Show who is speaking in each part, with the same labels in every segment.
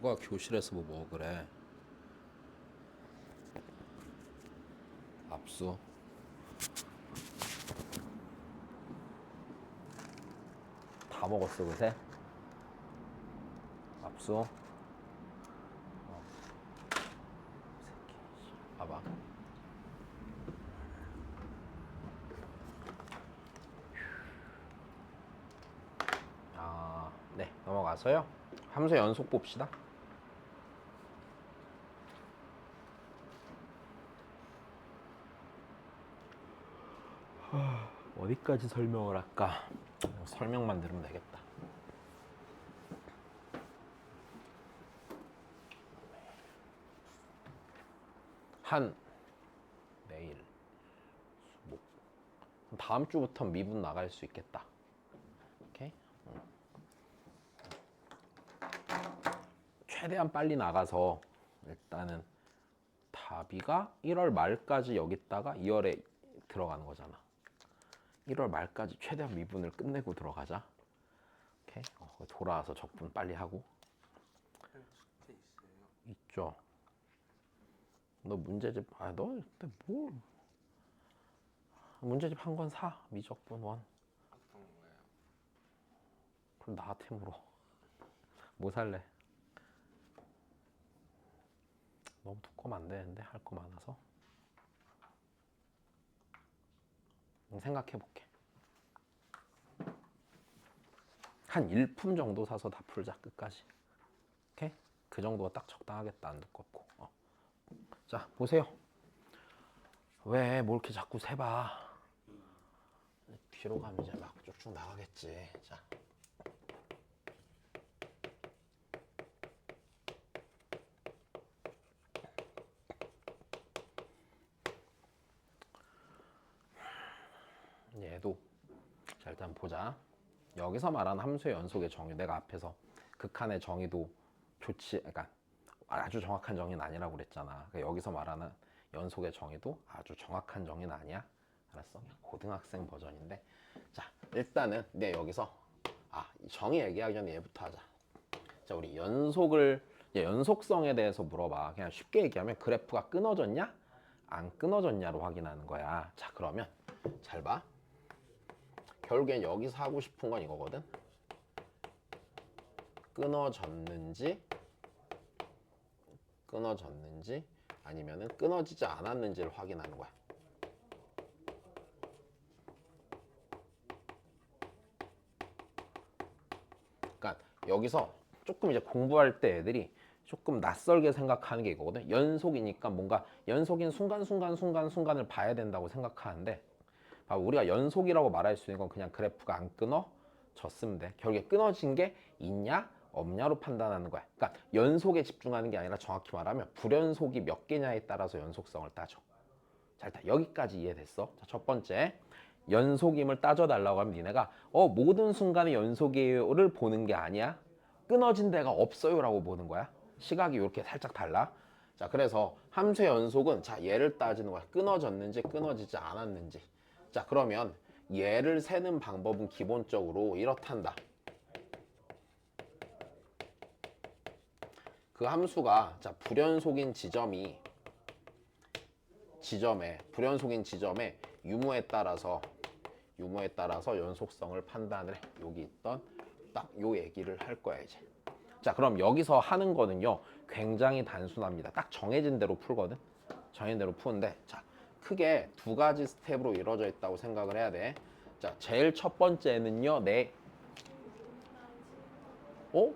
Speaker 1: 누가 교실에서 뭐 먹으래? 압수. 다 먹었어 그새? 압수. 봐봐. 네, 넘어가서요. 함수 연속 봅시다. 어디까지 설명을 할까? 설명만 들으면 되겠다. 한, 내일, 수목. 다음 주부터 미분 나갈 수 있겠다. 오케이? 최대한 빨리 나가서 일단은 답이가 1월 말까지 여기 있다가 2월에 들어가는 거잖아. 1월 말까지 최대한 미분을 끝내고 들어가자. 오케이? 돌아와서 적분 빨리 하고. 있죠. 너 문제집 너 그때 뭐 문제집 한 권 사. 미적분 원. 그럼 나한테 물어. 뭐 살래? 너무 두꺼우면 안 되는데 할 거 많아서. 생각해 볼게. 한 일품 정도 사서 다 풀자 끝까지. 오케이? 그 정도가 딱 적당하겠다. 안 두껍고. 자 보세요. 왜 뭐 이렇게 자꾸 세봐. 뒤로 가면 이제 막 쭉쭉 나가겠지. 자. 얘도 자 일단 보자. 여기서 말하는 함수의 연속의 정의, 내가 앞에서 극한의 정의도 좋지, 그러니까 아주 정확한 정의는 아니라고 그랬잖아. 그러니까 여기서 말하는 연속의 정의도 아주 정확한 정의는 아니야. 알았어? 고등학생 버전인데. 자 일단은 내 여기서 정의 얘기하기 전에 얘부터 하자. 자 우리 연속성에 대해서 물어봐. 그냥 쉽게 얘기하면 그래프가 끊어졌냐 안 끊어졌냐로 확인하는 거야. 자 그러면 잘 봐. 결국엔 여기서 하고 싶은 건 이거거든. 끊어졌는지 아니면은 끊어지지 않았는지를 확인하는 거야. 그러니까 여기서 조금 이제 공부할 때 애들이 조금 낯설게 생각하는 게 이거거든. 연속이니까 뭔가 연속인 순간을 봐야 된다고 생각하는데, 우리가 연속이라고 말할 수 있는 건 그냥 그래프가 안 끊어졌으면 돼. 결국에 끊어진 게 있냐 없냐로 판단하는 거야. 그러니까 연속에 집중하는 게 아니라 정확히 말하면 불연속이 몇 개냐에 따라서 연속성을 따져. 자 일단 여기까지 이해됐어? 자, 첫 번째, 연속임을 따져달라고 하면 니네가 모든 순간의 연속이에요를 보는 게 아니야. 끊어진 데가 없어요 라고 보는 거야. 시각이 이렇게 살짝 달라. 자 그래서 함수의 연속은 자 얘를 따지는 거야. 끊어졌는지 끊어지지 않았는지. 자 그러면 얘를 세는 방법은 기본적으로 이렇단다. 그 함수가 자 불연속인 지점에 유무에 따라서 연속성을 판단을 해. 여기 있던 딱 요 얘기를 할 거야 이제. 자 그럼 여기서 하는 거는요 굉장히 단순합니다. 딱 정해진 대로 풀거든. 정해진 대로 푸는데 자 크게 두 가지 스텝으로 이루어져 있다고 생각을 해야 돼. 자 제일 첫 번째는요 어?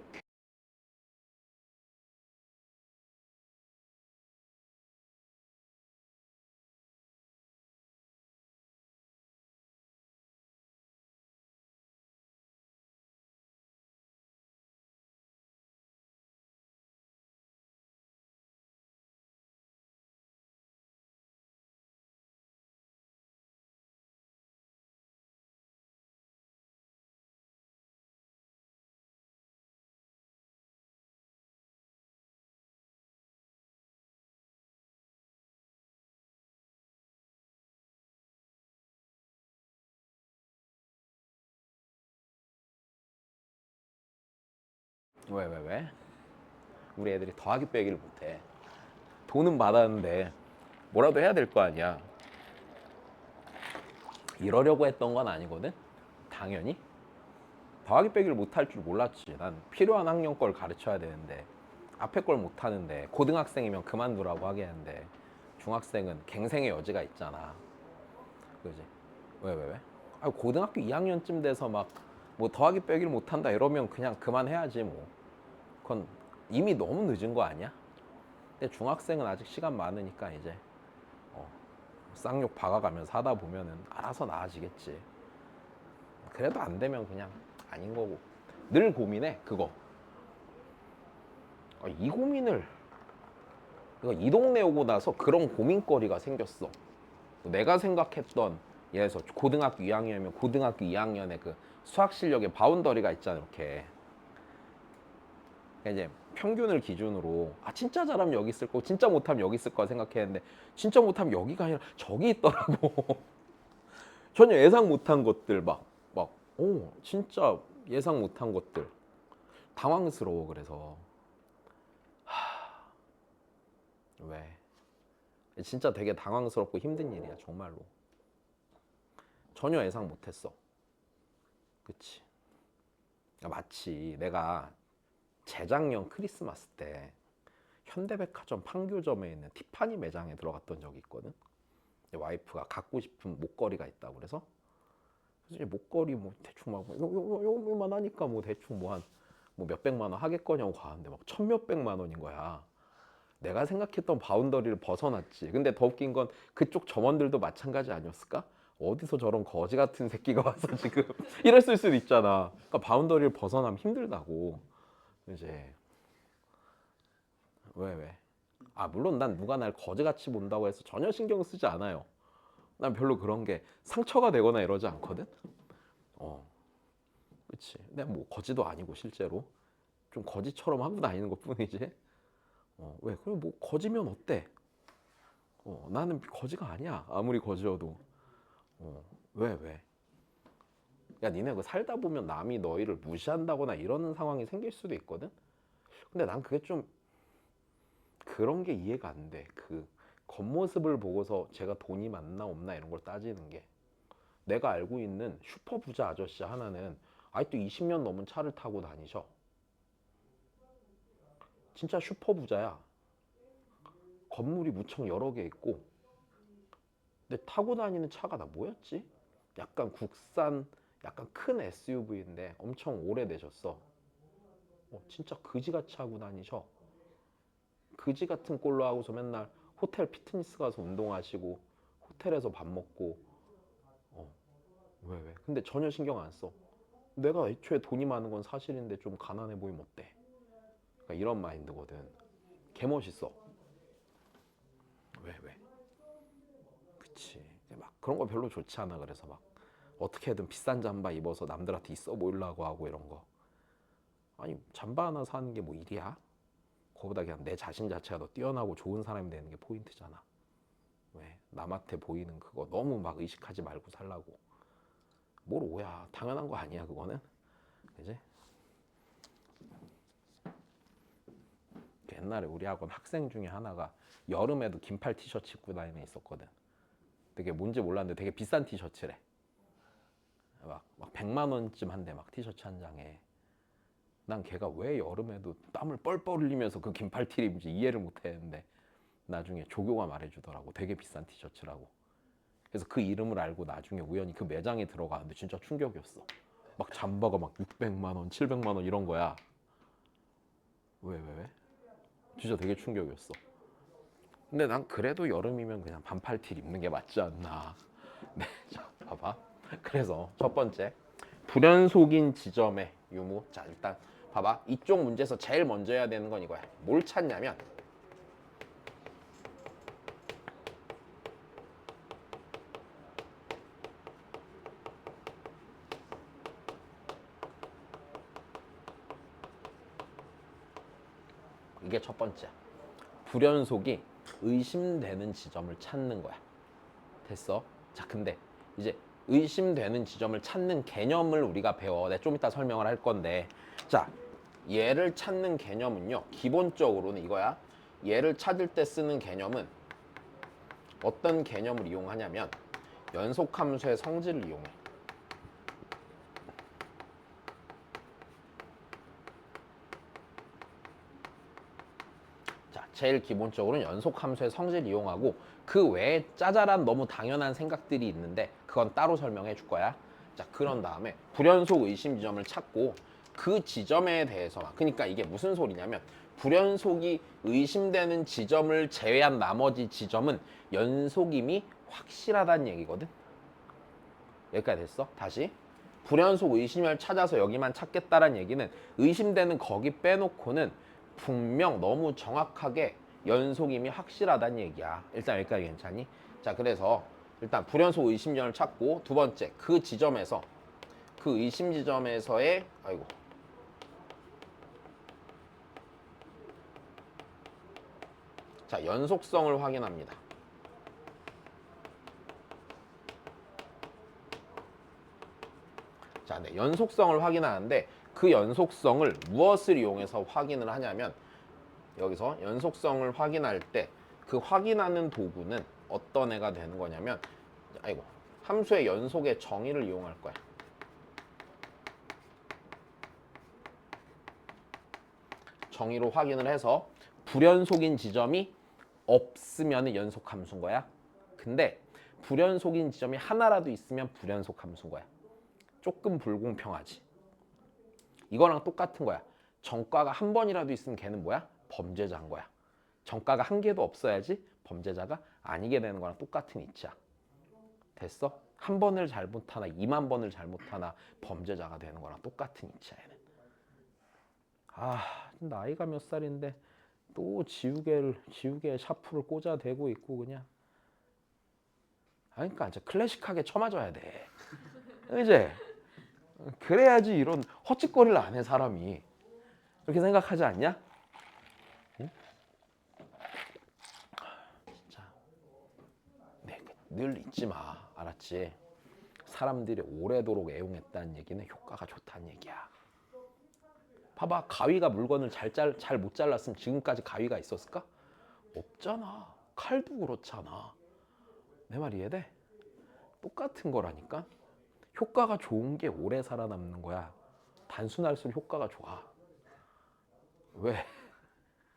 Speaker 1: 왜? 우리 애들이 더하기 빼기를 못해. 돈은 받았는데 뭐라도 해야 될 거 아니야. 이러려고 했던 건 아니거든. 당연히 더하기 빼기를 못할 줄 몰랐지. 난 필요한 학년 걸 가르쳐야 되는데 앞에 걸 못하는데, 고등학생이면 그만두라고 하겠는데 중학생은 갱생의 여지가 있잖아. 그지? 왜? 아, 고등학교 2학년쯤 돼서 막 뭐 더하기 빼기를 못한다 이러면 그냥 그만해야지 뭐. 그건 이미 너무 늦은 거 아니야? 근데 중학생은 아직 시간 많으니까 이제 쌍욕 박아가면서 하다 보면은 알아서 나아지겠지. 그래도 안 되면 그냥 아닌 거고. 늘 고민해 그거. 이 고민을, 이 동네 오고 나서 그런 고민거리가 생겼어. 내가 생각했던, 예를 들어서 고등학교 2학년이면 고등학교 2학년의 그 수학 실력의 바운더리가 있잖아 이렇게. 그러니까 이제 평균을 기준으로 진짜 잘하면 여기 있을 거고 진짜 못하면 여기 있을 거라 생각했는데, 진짜 못하면 여기가 아니라 저기 있더라고. 전혀 예상 못한 것들 진짜 예상 못한 것들. 당황스러워. 그래서 왜? 진짜 되게 당황스럽고 힘든 일이야 정말로. 전혀 예상 못했어. 그치? 마치 내가 재작년 크리스마스 때 현대백화점 판교점에 있는 티파니 매장에 들어갔던 적이 있거든. 와이프가 갖고 싶은 목걸이가 있다고 그래서 이제 목걸이 뭐 대충 막 요만 하니까 뭐 대충 뭐 한 뭐 몇백만 원 하겠거냐고 가는데 막 천몇백만 원인 거야. 내가 생각했던 바운더리를 벗어났지. 근데 더 웃긴 건 그쪽 점원들도 마찬가지 아니었을까? 어디서 저런 거지 같은 새끼가 와서 지금 이랬을 수도 있잖아. 그러니까 바운더리를 벗어나면 힘들다고. 이제 왜? 물론 난 누가 날 거지같이 본다고 해서 전혀 신경 쓰지 않아요. 난 별로 그런 게 상처가 되거나 이러지 않거든. 그치. 근데 뭐 거지도 아니고 실제로 좀 거지처럼 하고 다니는 것뿐이지. 왜? 그럼 뭐 거지면 어때? 나는 거지가 아니야. 아무리 거지여도. 왜? 야, 니네 그 살다 보면 남이 너희를 무시한다거나 이러는 상황이 생길 수도 있거든. 근데 난 그게 좀 그런 게 이해가 안 돼. 그 겉모습을 보고서 제가 돈이 많나 없나 이런 걸 따지는 게. 내가 알고 있는 슈퍼 부자 아저씨 하나는 아직도 20년 넘은 차를 타고 다니셔. 진짜 슈퍼 부자야. 건물이 무척 여러 개 있고. 근데 타고 다니는 차가 나 뭐였지? 약간 국산, 약간 큰 SUV인데 엄청 오래되셨어. 진짜 그지같이 하고 다니셔. 그지 같은 꼴로 하고서 맨날 호텔 피트니스 가서 운동하시고 호텔에서 밥 먹고. 왜? 근데 전혀 신경 안 써. 내가 애초에 돈이 많은 건 사실인데 좀 가난해 보이면 어때? 그러니까 이런 마인드거든. 개 멋있어. 왜? 그치. 막 그런 거 별로 좋지 않아. 그래서 막 어떻게든 비싼 잠바 입어서 남들한테 있어 보이려고 하고 이런 거. 아니, 잠바 하나 사는 게 뭐 일이야? 그거보다 그냥 내 자신 자체가 더 뛰어나고 좋은 사람이 되는 게 포인트잖아. 왜? 남한테 보이는 그거 너무 막 의식하지 말고 살라고. 뭘 오야. 당연한 거 아니야 그거는. 그지? 옛날에 우리 학원 학생 중에 하나가 여름에도 긴팔 티셔츠 입고 다니는 애 있었거든. 되게 뭔지 몰랐는데 되게 비싼 티셔츠래. 막 100만 원쯤 한대 막 티셔츠 한 장에. 난 걔가 왜 여름에도 땀을 뻘뻘 흘리면서 그 긴팔 티를 입는지 이해를 못 했는데 나중에 조교가 말해주더라고. 되게 비싼 티셔츠라고. 그래서 그 이름을 알고 나중에 우연히 그 매장에 들어가는데 진짜 충격이었어. 막 잠바가 막 600만 원, 700만 원 이런 거야. 왜? 진짜 되게 충격이었어. 근데 난 그래도 여름이면 그냥 반팔티 입는 게 맞지 않나. 네, 자, 봐봐. 그래서 첫 번째, 불연속인 지점의 유무. 자, 일단 봐봐. 이쪽 문제에서 제일 먼저 해야 되는 건 이거야. 뭘 찾냐면 이게 첫 번째야. 불연속이 의심되는 지점을 찾는 거야. 됐어? 자, 근데 이제 의심되는 지점을 찾는 개념을 우리가 배워. 내가 좀 이따 설명을 할 건데, 자, 얘를 찾는 개념은요. 기본적으로는 이거야. 얘를 찾을 때 쓰는 개념은 어떤 개념을 이용하냐면 연속함수의 성질을 이용해. 자, 제일 기본적으로는 연속함수의 성질을 이용하고 그 외에 짜잘한 너무 당연한 생각들이 있는데 그건 따로 설명해 줄 거야. 자, 그런 다음에 불연속 의심 지점을 찾고 그 지점에 대해서만, 그러니까 이게 무슨 소리냐면 불연속이 의심되는 지점을 제외한 나머지 지점은 연속임이 확실하다는 얘기거든. 여기까지 됐어? 다시. 불연속 의심을 찾아서 여기만 찾겠다는 얘기는 의심되는 거기 빼놓고는 분명 너무 정확하게 연속임이 확실하다는 얘기야. 일단 여기까지 괜찮니? 자, 그래서 일단 불연속 의심점을 찾고 두 번째 그 지점에서 그 의심 지점에서의 자, 연속성을 확인합니다. 자, 네, 연속성을 확인하는데 그 연속성을 무엇을 이용해서 확인을 하냐면 여기서 연속성을 확인할 때 그 확인하는 도구는 어떤 애가 되는 거냐면 함수의 연속의 정의를 이용할 거야. 정의로 확인을 해서 불연속인 지점이 없으면 연속 함수인 거야. 근데 불연속인 지점이 하나라도 있으면 불연속 함수인 거야. 조금 불공평하지. 이거랑 똑같은 거야. 정가가 한 번이라도 있으면 걔는 뭐야? 범죄자인 거야. 정가가 한 개도 없어야지 범죄자가 아니게 되는 거랑 똑같은 이치야. 됐어? 한 번을 잘못하나 2만 번을 잘못하나 범죄자가 되는 거랑 똑같은 이치야. 얘는. 아, 나이가 몇 살인데 또 지우개에 샤프를 꽂아대고 있고 그냥. 그러니까 이제 클래식하게 쳐맞아야 돼. 이제 그래야지 이런 헛짓거리를 안 해 사람이. 그렇게 생각하지 않냐? 응? 진짜. 네, 늘 잊지 마. 알았지? 사람들이 오래도록 애용했다는 얘기는 효과가 좋다는 얘기야. 봐봐, 가위가 물건을 잘 못 잘랐으면 지금까지 가위가 있었을까? 없잖아. 칼도 그렇잖아. 내 말 이해돼? 똑같은 거라니까. 효과가 좋은 게 오래 살아남는 거야. 단순할수록 효과가 좋아. 왜?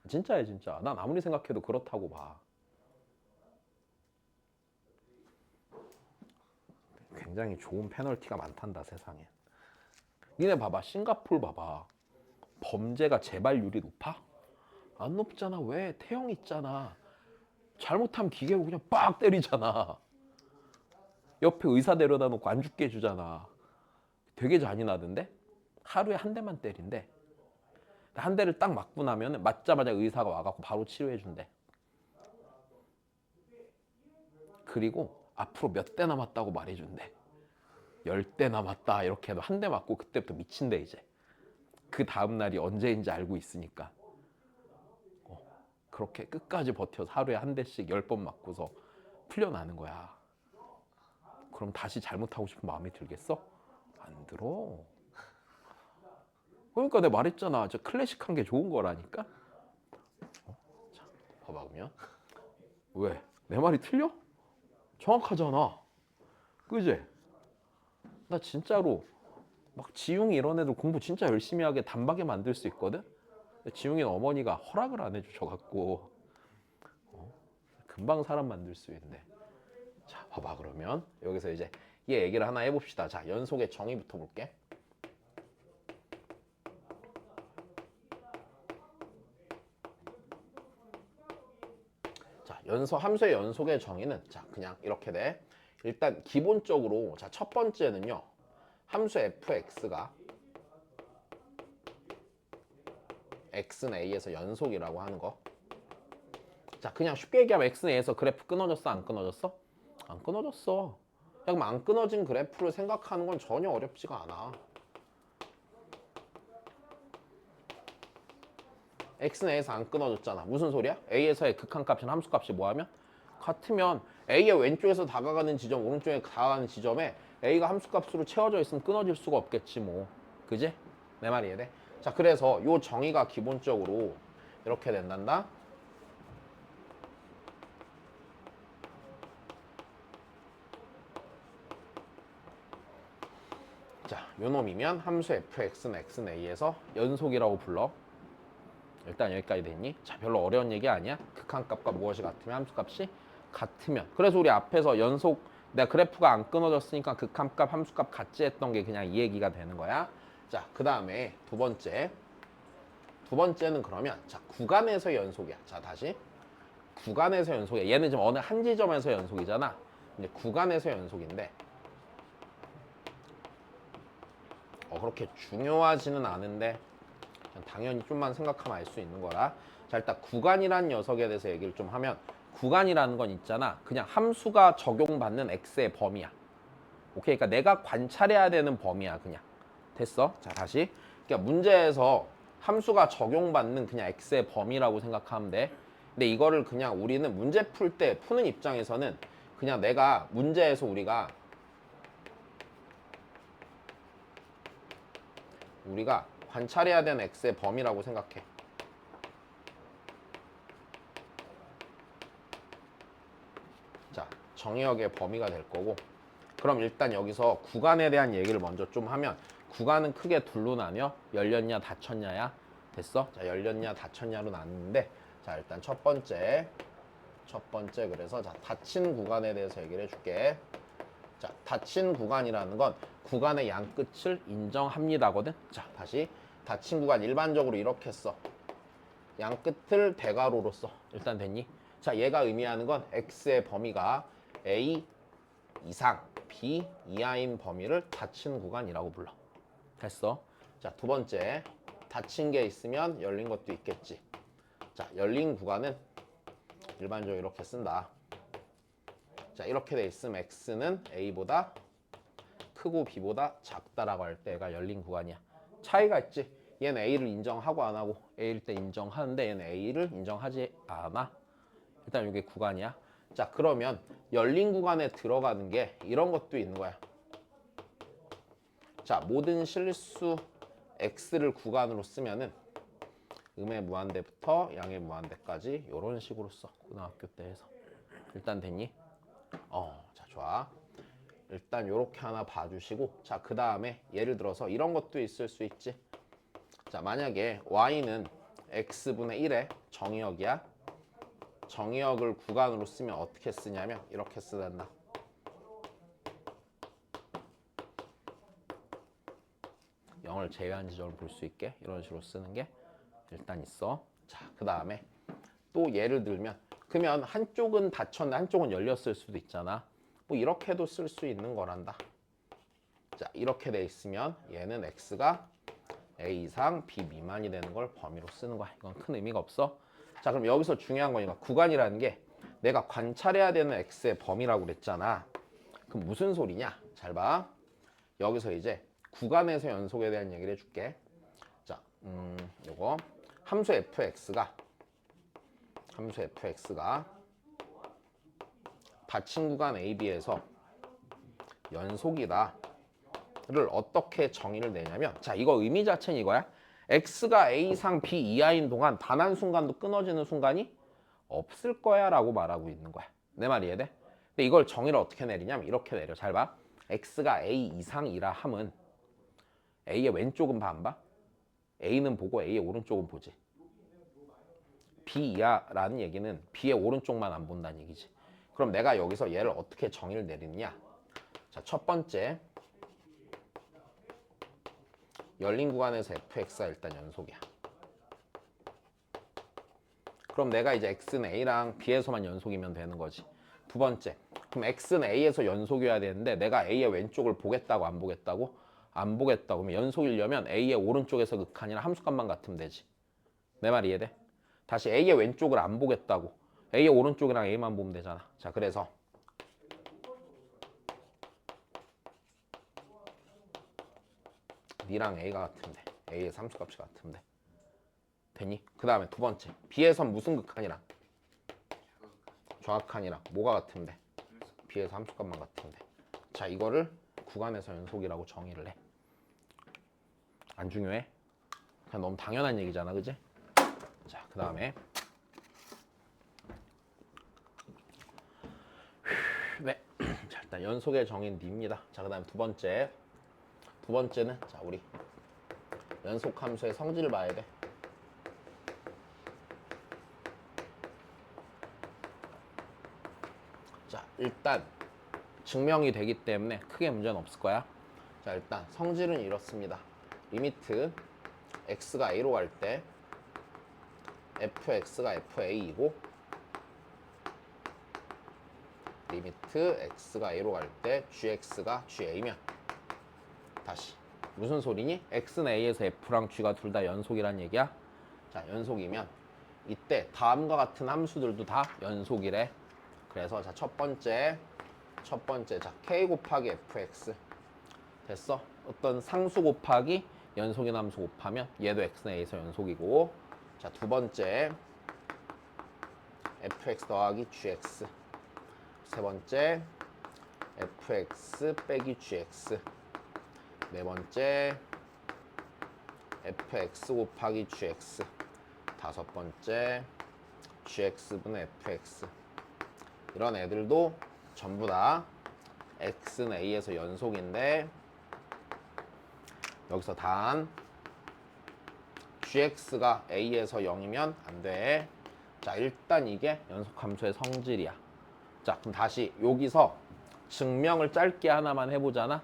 Speaker 1: 진짜야 진짜. 난 아무리 생각해도 그렇다고 봐. 굉장히 좋은 페널티가 많단다 세상에. 니네 봐봐, 싱가포르 봐봐. 범죄가 재발률이 높아? 안 높잖아. 왜? 태형 있잖아. 잘못하면 기계로 그냥 빡 때리잖아. 옆에 의사 데려다 놓고 안 죽게 해주잖아. 되게 잔인하던데? 하루에 한 대만 때린대. 한 대를 딱 맞고 나면 맞자마자 의사가 와갖고 바로 치료해 준대. 그리고 앞으로 몇 대 남았다고 말해준대. 10대 남았다 이렇게 해도 한 대 맞고 그때부터 미친대 이제. 그 다음 날이 언제인지 알고 있으니까. 그렇게 끝까지 버텨서 하루에 한 대씩 10번 맞고서 풀려나는 거야. 그럼 다시 잘못하고 싶은 마음이 들겠어? 안 들어. 그러니까 내가 말했잖아. 저 클래식한 게 좋은 거라니까. 자, 봐봐 보면. 왜? 내 말이 틀려? 정확하잖아. 그지? 나 진짜로 막 지웅이 이런 애들 공부 진짜 열심히 하게 단박에 만들 수 있거든? 지웅이는 어머니가 허락을 안 해주셔갖고 금방 사람 만들 수 있는데. 자, 봐봐 그러면 여기서 이제 얘 얘기를 하나 해봅시다. 자, 연속의 정의부터 볼게. 자, 함수의 연속의 정의는 자 그냥 이렇게 돼. 일단 기본적으로 자 첫 번째는요. 함수 fx가 x는 a에서 연속이라고 하는 거. 자, 그냥 쉽게 얘기하면 x는 a에서 그래프 끊어졌어? 안 끊어졌어? 안 끊어졌어. 그럼 안 끊어진 그래프를 생각하는 건 전혀 어렵지가 않아. x는 a에서 안 끊어졌잖아. 무슨 소리야? a에서의 극한값이나 함수값이 뭐하면? 같으면 a의 왼쪽에서 다가가는 지점, 오른쪽에 다가가는 지점에 a가 함수값으로 채워져 있으면 끊어질 수가 없겠지 뭐. 그지? 내 말이 이해돼? 자, 그래서 요 정의가 기본적으로 이렇게 된단다. 자, 요 놈이면 함수 fx는 x는 a에서 연속이라고 불러. 일단 여기까지 됐니? 자, 별로 어려운 얘기 아니야. 극한값과 무엇이 같으면 함수값이 같으면. 그래서 우리 앞에서 연속 내가 그래프가 안 끊어졌으니까 극한값 함수값 같이 했던 게 그냥 이 얘기가 되는 거야. 자, 그 다음에 두 번째는 그러면 자, 구간에서 연속이야. 자, 다시 구간에서 연속이야. 얘는 지금 어느 한 지점에서 연속이잖아. 이제 구간에서 연속인데 그렇게 중요하지는 않은데 당연히 좀만 생각하면 알 수 있는 거라. 자, 일단 구간이란 녀석에 대해서 얘기를 좀 하면, 구간이라는 건 있잖아, 그냥 함수가 적용받는 x의 범위야. 오케이, 그러니까 내가 관찰해야 되는 범위야. 그냥 됐어. 자, 다시, 그러니까 문제에서 함수가 적용받는 그냥 x의 범위라고 생각하면 돼. 근데 이거를 그냥 우리는 문제 풀 때 푸는 입장에서는 그냥 내가 문제에서 우리가 관찰해야 되는 x의 범위라고 생각해. 자, 정의역의 범위가 될 거고, 그럼 일단 여기서 구간에 대한 얘기를 먼저 좀 하면, 구간은 크게 둘로 나뉘어. 열렸냐 닫혔냐야. 됐어? 자, 열렸냐 닫혔냐로 나누는데, 자, 일단 첫 번째 그래서 자, 닫힌 구간에 대해서 얘기를 해줄게. 자, 닫힌 구간이라는 건 구간의 양 끝을 인정합니다거든. 자, 다시 닫힌 구간 일반적으로 이렇게 써. 양 끝을 대괄호로 써. 일단 됐니? 자, 얘가 의미하는 건 x의 범위가 a 이상 b 이하인 범위를 닫힌 구간이라고 불러. 됐어? 자, 두 번째, 닫힌 게 있으면 열린 것도 있겠지. 자, 열린 구간은 일반적으로 이렇게 쓴다. 자, 이렇게 돼 있으면 x는 a보다 크고 b보다 작다라고 할 때 얘가 열린 구간이야. 차이가 있지. 얘는 a를 인정하고 안 하고, a일 때 인정하는데 얘는 a를 인정하지 않아. 일단 이게 구간이야. 자, 그러면 열린 구간에 들어가는 게 이런 것도 있는 거야. 자, 모든 실수 x를 구간으로 쓰면은 음의 무한대부터 양의 무한대까지 이런 식으로 써. 고등학교 때 해서. 일단 됐니? 자, 좋아. 일단 요렇게 하나 봐주시고, 자, 그 다음에 예를 들어서 이런 것도 있을 수 있지. 자, 만약에 y는 x분의 1의 정의역이야. 정의역을 구간으로 쓰면 어떻게 쓰냐면 이렇게 쓰단다. 영을 제외한 지점을 볼 수 있게 이런 식으로 쓰는 게 일단 있어. 자, 그 다음에 또 예를 들면, 그러면 한쪽은 닫혔는데 한쪽은 열렸을 수도 있잖아. 뭐 이렇게도 쓸 수 있는 거란다. 자, 이렇게 돼 있으면 얘는 x가 a 이상 b 미만이 되는 걸 범위로 쓰는 거야. 이건 큰 의미가 없어. 자, 그럼 여기서 중요한 거니까 구간이라는 게 내가 관찰해야 되는 x의 범위라고 그랬잖아. 그럼 무슨 소리냐? 잘 봐. 여기서 이제 구간에서 연속에 대한 얘기를 해줄게. 자, 요거 함수 fx가 닫힌 구간 AB에서 연속이다를 어떻게 정의를 내냐면, 자, 이거 의미 자체는 이거야. x가 a 이상 b 이하인 동안 단 한 순간도 끊어지는 순간이 없을 거야 라고 말하고 있는 거야. 내 말 이해돼? 근데 이걸 정의를 어떻게 내리냐면 이렇게 내려. 잘 봐. x가 a 이상이라 함은 a의 왼쪽은 봐, 안 봐? a는 보고 a의 오른쪽은 보지. b 이하라는 얘기는 b의 오른쪽만 안 본다는 얘기지. 그럼 내가 여기서 얘를 어떻게 정의를 내리느냐? 자, 첫 번째, 열린 구간에서 fx가 일단 연속이야. 그럼 내가 이제 x는 a랑 b에서만 연속이면 되는 거지. 두 번째, 그럼 x는 a에서 연속이어야 되는데 내가 a의 왼쪽을 보겠다고 안 보겠다고? 안 보겠다고. 그러면 연속이려면 a의 오른쪽에서 극한이랑 함수값만 같으면 되지. 내 말 이해돼? 다시 a의 왼쪽을 안 보겠다고. a의 오른쪽이랑 a만 보면 되잖아. 자, 그래서 B랑 A가 같으면 돼. A의 함수값이 같으면 돼. 되니? 그 다음에 두 번째, B에선 무슨 극한이랑? 좌극한이랑 뭐가 같으면 돼? B에서 함수값만 같으면 돼. 자, 이거를 구간에서 연속이라고 정의를 해. 안 중요해? 그냥 너무 당연한 얘기잖아, 그지? 자, 그 다음에 네, 자 일단 연속의 정의는 D입니다. 자, 그 다음에 두 번째는 자 우리 연속 함수의 성질을 봐야 돼. 자, 일단 증명이 되기 때문에 크게 문제는 없을 거야. 자, 일단 성질은 이렇습니다. 리미트 x가 a로 갈 때 fx가 fa이고, 리미트 x가 a로 갈 때 gx가 ga면, 다시 무슨 소리니? x는 a에서 f랑 g가 둘 다 연속이란 얘기야. 자, 연속이면 이때 다음과 같은 함수들도 다 연속이래. 그래서 자, 첫 번째 자 k 곱하기 fx 됐어. 어떤 상수 곱하기 연속인 함수 곱하면 얘도 x는 a에서 연속이고, 자, 두 번째 fx 더하기 gx, 세 번째 fx 빼기 gx, 네 번째 fx 곱하기 gx, 다섯 번째 gx분의 fx. 이런 애들도 전부 다 x는 a에서 연속인데, 여기서 단 gx가 a에서 0이면 안 돼. 자, 일단 이게 연속함수의 성질이야. 자, 그럼 다시 여기서 증명을 짧게 하나만 해보잖아.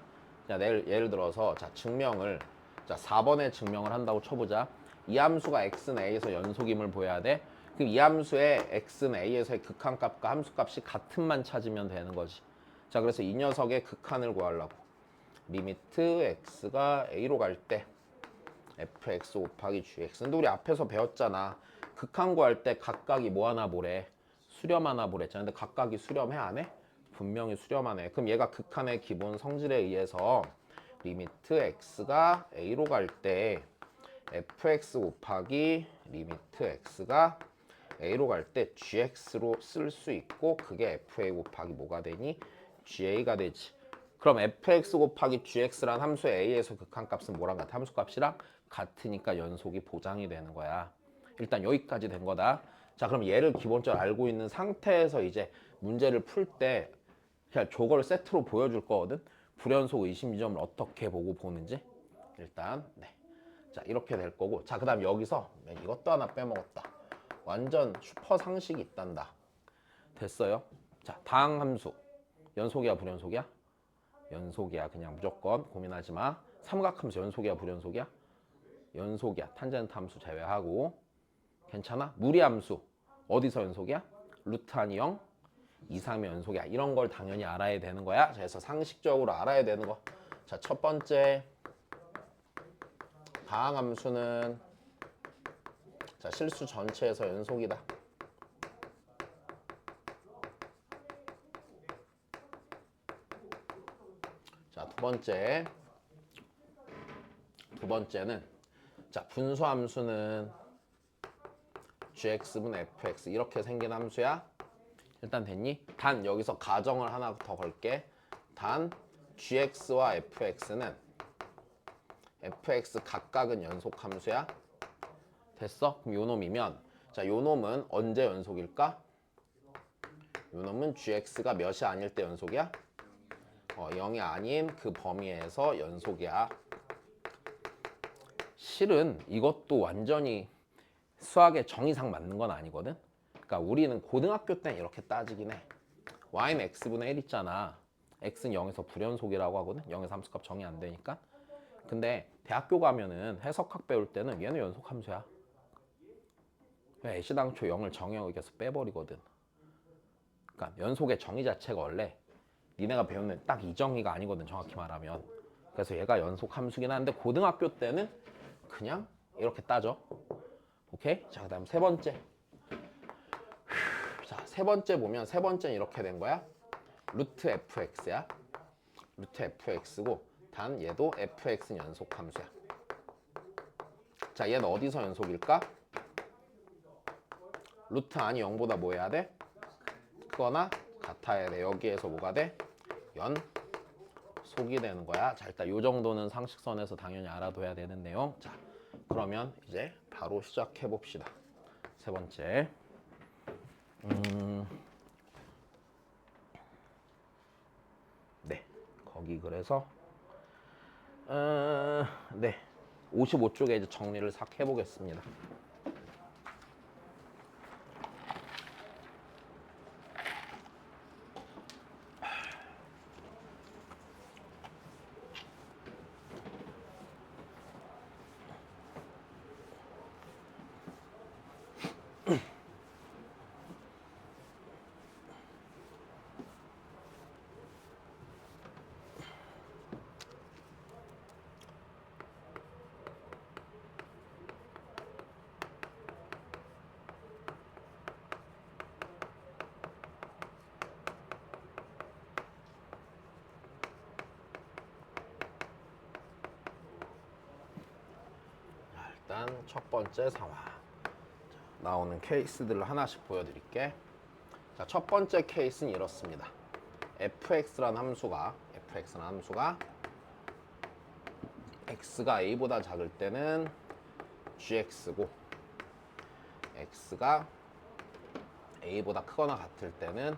Speaker 1: 자, 예를 들어서 자 증명을, 자 4번에 증명을 한다고 쳐보자. 이 함수가 x는 a에서 연속임을 보여야 돼. 그럼 이 함수의 x는 a에서의 극한값과 함수값이 같은만 찾으면 되는 거지. 자, 그래서 이 녀석의 극한을 구하려고 리미트 x가 a로 갈 때 fx 곱하기 gx. 근데 우리 앞에서 배웠잖아. 극한 구할 때 각각이 뭐 하나 보래? 수렴하나 보랬잖아. 근데 각각이 수렴해 안 해? 분명히 수렴하네. 그럼 얘가 극한의 기본 성질에 의해서 리미트 x가 a로 갈 때 fx 곱하기 리미트 x가 a로 갈 때 gx로 쓸 수 있고, 그게 fa 곱하기 뭐가 되니? ga가 되지. 그럼 fx 곱하기 gx란 함수의 a에서 극한값은 뭐랑 같아? 함수값이랑 같으니까 연속이 보장이 되는 거야. 일단 여기까지 된 거다. 자, 그럼 얘를 기본적으로 알고 있는 상태에서 이제 문제를 풀 때 그냥 저걸 세트로 보여줄 거거든. 불연속 의심 지점을 어떻게 보고 보는지. 일단 네. 자, 이렇게 될 거고. 자, 그 다음 여기서 이것도 하나 빼먹었다. 완전 슈퍼 상식이 있단다. 됐어요? 자, 다항함수 연속이야 불연속이야? 연속이야. 그냥 무조건 고민하지 마. 삼각함수 연속이야 불연속이야? 연속이야. 탄젠트 함수 제외하고. 괜찮아? 무리함수 어디서 연속이야? 루트 한이 0 이상이면 연속이야. 이런 걸 당연히 알아야 되는 거야. 그래서 상식적으로 알아야 되는 거. 자, 첫 번째 다항함수는 자 실수 전체에서 연속이다. 자, 두 번째는 자 분수함수는 gx분의 fx 이렇게 생긴 함수야. 일단 됐니? 단 여기서 가정을 하나 더 걸게. 단 gx와 fx는 fx 각각은 연속 함수야. 됐어? 그럼 요 놈이면 자, 요 놈은 언제 연속일까? 요 놈은 gx가 몇이 아닐 때 연속이야? 0이 아닌 그 범위에서 연속이야. 실은 이것도 완전히 수학의 정의상 맞는 건 아니거든. 그러니까 우리는 고등학교 때는 이렇게 따지긴 해. y는 x분의 1 있잖아. x는 0에서 불연속이라고 하거든. 0에서 함수값 정의 안 되니까. 근데 대학교 가면은 해석학 배울 때는 얘는 연속함수야. 왜 애시당초 0을 정의하고 이겨서 빼버리거든. 그러니까 연속의 정의 자체가 원래 니네가 배우는 딱 이 정의가 아니거든, 정확히 말하면. 그래서 얘가 연속함수긴 한데 고등학교 때는 그냥 이렇게 따져. 오케이? 자, 그 다음 세 번째. 자, 세 번째 보면 세 번째는 이렇게 된 거야. 루트 fx야. 루트 fx고 단 얘도 fx는 연속함수야. 자, 얘는 어디서 연속일까? 루트 안이 0보다 뭐 해야 돼? 크거나 같아야 돼. 여기에서 뭐가 돼? 연속이 되는 거야. 자, 일단 요 정도는 상식선에서 당연히 알아둬야 되는 내용. 자, 그러면 이제 바로 시작해 봅시다. 세 번째. 네. 거기 그래서 네. 55쪽에 이제 정리를 싹 해 보겠습니다. 일단 첫 번째 상황. 나오는 케이스들을 하나씩 보여드릴게. 자, 첫 번째 케이스는 이렇습니다. fx라는 함수가 x가 a보다 작을 때는 gx고 x가 a보다 크거나 같을 때는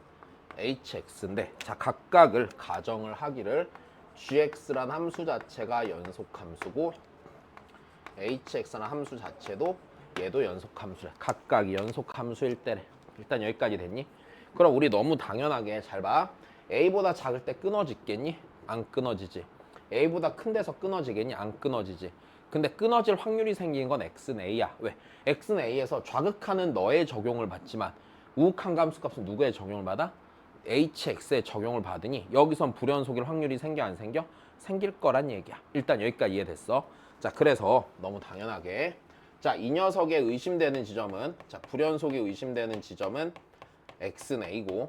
Speaker 1: hx인데, 자, 각각을 가정을 하기를 gx라는 함수 자체가 연속함수고 hx라는 함수 자체도 얘도 연속함수래. 각각이 연속함수일 때래. 일단 여기까지 됐니? 그럼 우리 너무 당연하게 잘 봐. a보다 작을 때 끊어지겠니? 안 끊어지지. a보다 큰 데서 끊어지겠니? 안 끊어지지. 근데 끊어질 확률이 생긴 건 x는 a야. 왜? x는 a에서 좌극하는 너의 적용을 받지만 우극한 함수값은 누구의 적용을 받아? hx의 적용을 받으니 여기선 불연속일 확률이 생겨 안 생겨? 생길 거란 얘기야. 일단 여기까지 이해됐어. 자, 그래서 너무 당연하게 자, 이 녀석의 의심되는 지점은, 자, 불연속이 의심되는 지점은 x는 a고,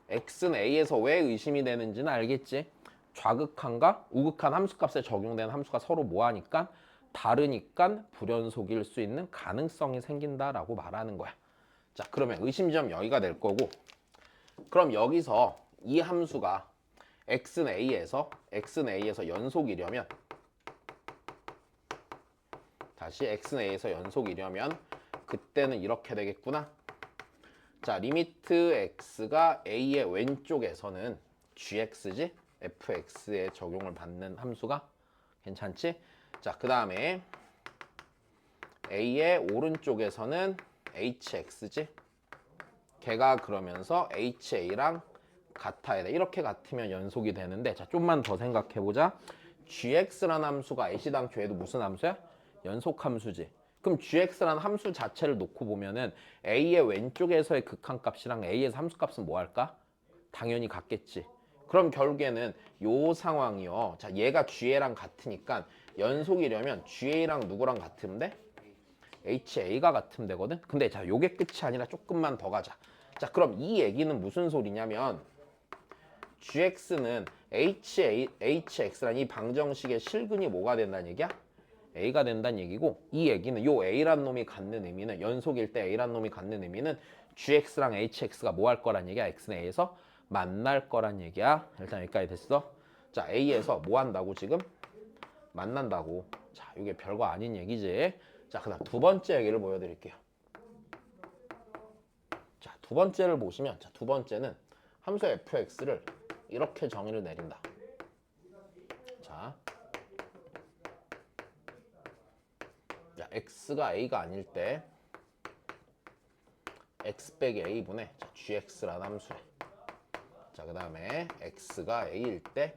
Speaker 1: x는 a에서 왜 의심이 되는지는 알겠지? 좌극한과 우극한 함수값에 적용되는 함수가 서로 뭐하니까? 다르니까 불연속일 수 있는 가능성이 생긴다라고 말하는 거야. 자, 그러면 의심 지점 여기가 될 거고, 그럼 여기서 이 함수가 x는 a에서 연속이려면, 다시 x는 a에서 연속이려면 그때는 이렇게 되겠구나. 자, 리미트 x가 a의 왼쪽에서는 gx지? fx에 적용을 받는 함수가 괜찮지? 자, 그 다음에 a의 오른쪽에서는 hx지? 걔가 그러면서 ha랑 같아야 돼. 이렇게 같으면 연속이 되는데, 자, 좀만 더 생각해보자. gx라는 함수가 a시 당초에도 무슨 함수야? 연속함수지. 그럼 gx라는 함수 자체를 놓고 보면은 a의 왼쪽에서의 극한값이랑 a에서 함수값은 뭐 할까? 당연히 같겠지. 그럼 결국에는 요 상황이요. 자, 얘가 GA랑 같으니까 연속이려면 GA랑 누구랑 같으면 돼? HA가 같으면 되거든. 근데 자, 요게 끝이 아니라 조금만 더 가자. 자, 그럼 이 얘기는 무슨 소리냐면 GX는 HX란 이 방정식의 실근이 뭐가 된다는 얘기야? A가 된다는 얘기고, 이 얘기는 요 A란 놈이 갖는 의미는, 연속일 때 A란 놈이 갖는 의미는 GX랑 HX가 뭐 할 거란 얘기야? X는 A에서 만날 거란 얘기야. 일단 여기까지 됐어. 자, A에서 뭐 한다고 지금? 만난다고. 자, 이게 별거 아닌 얘기지. 자, 그 다음 두 번째 얘기를 보여드릴게요. 자, 두 번째를 보시면, 자, 두 번째는 함수 fx를 이렇게 정의를 내린다. 자, 야, x가 a가 아닐 때 x 빼기 a분의 gx라는 함수래. 자, 그 다음에 x가 a일 때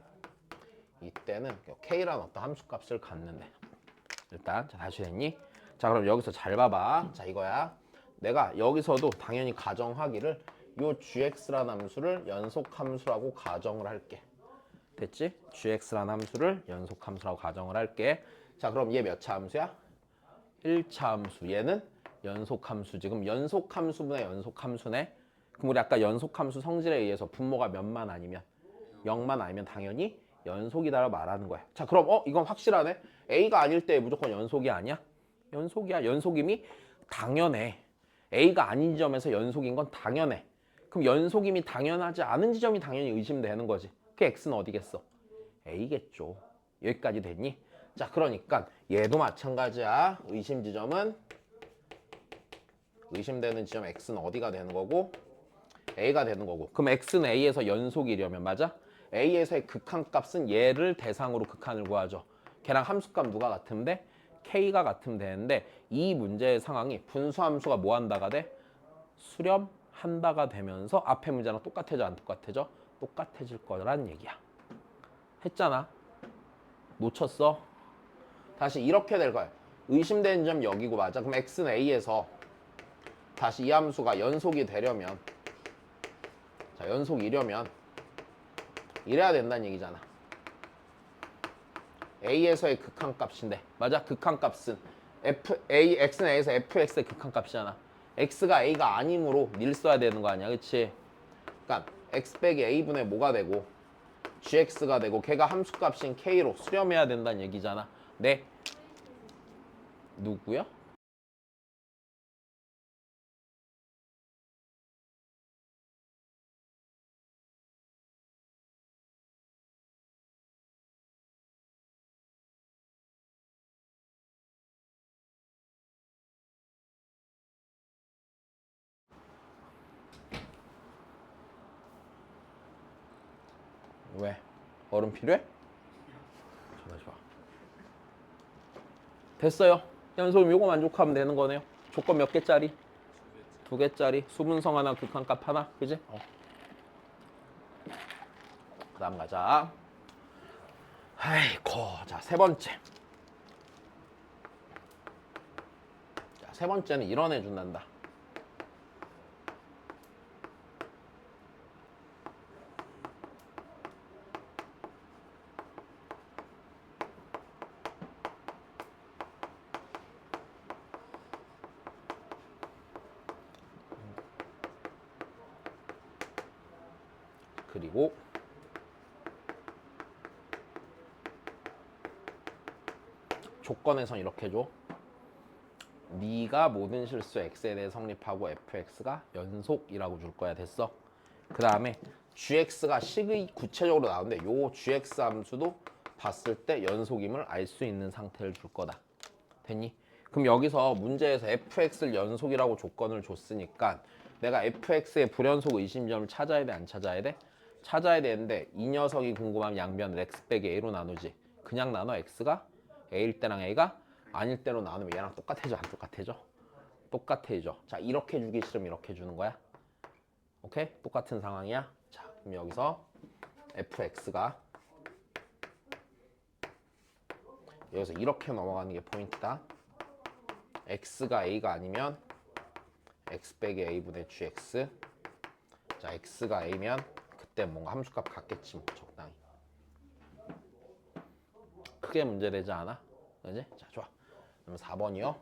Speaker 1: 이때는 k라는 어떤 함수값을 갖는데, 일단 자, 다시 됐니? 자, 그럼 여기서 잘 봐봐. 자, 이거야. 내가 여기서도 당연히 가정하기를 요 gx라는 함수를 연속함수라고 가정을 할게. 됐지? gx라는 함수를 연속함수라고 가정을 할게. 자, 그럼 얘 몇 차 함수야? 1차 함수. 얘는 연속함수지. 그럼 연속함수분의 연속함수네. 그럼 우리 아까 연속함수 성질에 의해서 분모가 몇만 아니면 0만 아니면 당연히 연속이다라고 말하는 거야. 자, 그럼 이건 확실하네. A가 아닐 때 무조건 연속이 아니야? 연속이야. 연속임이 당연해. A가 아닌 지점에서 연속인 건 당연해. 그럼 연속임이 당연하지 않은 지점이 당연히 의심되는 거지. 그 X는 어디겠어? A겠죠. 여기까지 됐니? 자, 그러니까 얘도 마찬가지야. 의심 지점은 의심되는 지점 x는 어디가 되는 거고? a가 되는 거고. 그럼 x는 a에서 연속이려면 맞아? a에서의 극한값은 얘를 대상으로 극한을 구하죠. 걔랑 함수값 누가 같은데? k가 같으면 되는데 이 문제의 상황이 분수함수가 뭐 한다가 돼? 수렴한다가 되면서 앞에 문제랑 똑같아져 안 똑같아져? 똑같아질 거란 얘기야. 했잖아. 놓쳤어? 다시 이렇게 될 거야. 의심되는 점 여기고 맞아. 그럼 x는 a에서 다시 이 함수가 연속이 되려면 자, 연속이려면 이래야 된다는 얘기잖아. a에서의 극한값인데 맞아? 극한값은 x는 a에서 fx의 극한값이잖아. x가 a가 아니므로 닐 써야 되는 거 아니야, 그치? 그러니까 x 빼기 a분의 뭐가 되고 gx가 되고 걔가 함수값인 k로 수렴해야 된다는 얘기잖아. 네? 누구요? 왜? 얼음 필요해? 좋아, 좋아. 됐어요. 연속 요거 만족하면 되는 거네요. 조건 몇 개짜리? 두 개짜리. 수분성 하나, 극한값 하나. 그지? 그 다음 가자. 아이고. 자, 세 번째. 자, 세 번째는 이런 애 준단다. 그리고 조건에선 이렇게 줘. 네가 모든 실수 x에 대해 성립하고 fx가 연속이라고 줄 거야. 됐어? 그 다음에 gx가 식의 구체적으로 나오는데 요 gx 함수도 봤을 때 연속임을 알 수 있는 상태를 줄 거다. 됐니? 그럼 여기서 문제에서 fx를 연속이라고 조건을 줬으니까 내가 fx의 불연속 의심점을 찾아야 돼, 안 찾아야 돼? 찾아야 되는데 이 녀석이 궁금하면 양변을 x 빼기 a로 나누지. 그냥 나눠. x가 a일 때랑 a가 아닐 때로 나누면 얘랑 똑같아져, 안 똑같아져? 똑같아져. 자, 이렇게 주기 싫으면 이렇게 주는 거야. 오케이? 똑같은 상황이야. 자, 그럼 여기서 fx가 여기서 이렇게 넘어가는 게 포인트다. x가 a가 아니면 x 빼기 a분의 gx. 자, x가 a면 그때 뭔가 함수값 같겠지 뭐, 적당히. 크게 문제되지 않아? 그지? 자, 좋아. 그럼 4번이요.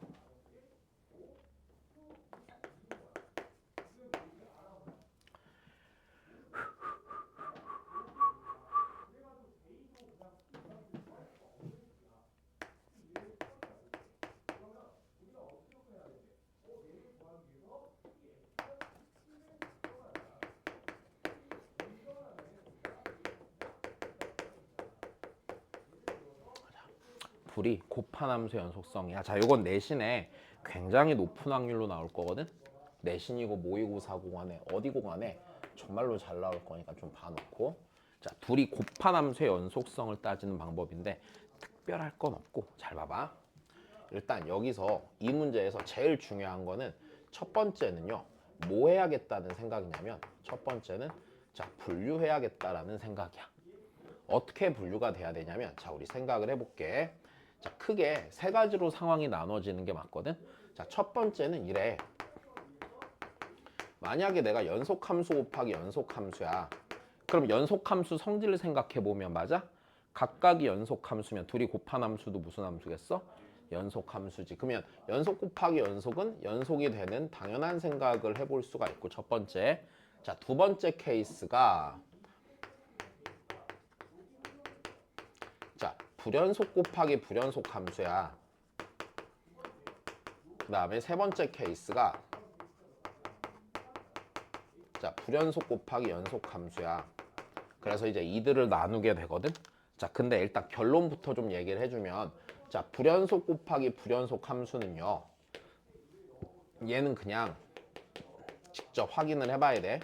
Speaker 1: 불이 곱한 함수 연속성이야. 자, 요건 내신에 굉장히 높은 확률로 나올 거거든. 내신이고 모의고사 공안에 어디 공안에 정말로 잘 나올 거니까 좀 봐놓고. 자, 둘이 곱한 함수의 연속성을 따지는 방법인데 특별할 건 없고 잘 봐봐. 일단 여기서 이 문제에서 제일 중요한 거는 첫 번째는요. 뭐 해야겠다는 생각이냐면 첫 번째는 자, 분류해야겠다라는 생각이야. 어떻게 분류가 돼야 되냐면 자, 우리 생각을 해볼게. 자, 크게 세 가지로 상황이 나눠지는 게 맞거든. 자, 첫 번째는 이래. 만약에 내가 연속함수 곱하기 연속함수야. 그럼 연속함수 성질을 생각해보면 맞아? 각각이 연속함수면 둘이 곱한 함수도 무슨 함수겠어? 연속함수지. 그러면 연속 곱하기 연속은 연속이 되는 당연한 생각을 해볼 수가 있고 첫 번째. 자, 두 번째 케이스가 자, 불연속 곱하기 불연속 함수야. 그 다음에 세 번째 케이스가 자, 불연속 곱하기 연속 함수야. 그래서 이제 이들을 나누게 되거든. 자, 근데 일단 결론부터 좀 얘기를 해주면 자, 불연속 곱하기 불연속 함수는요. 얘는 그냥 직접 확인을 해봐야 돼.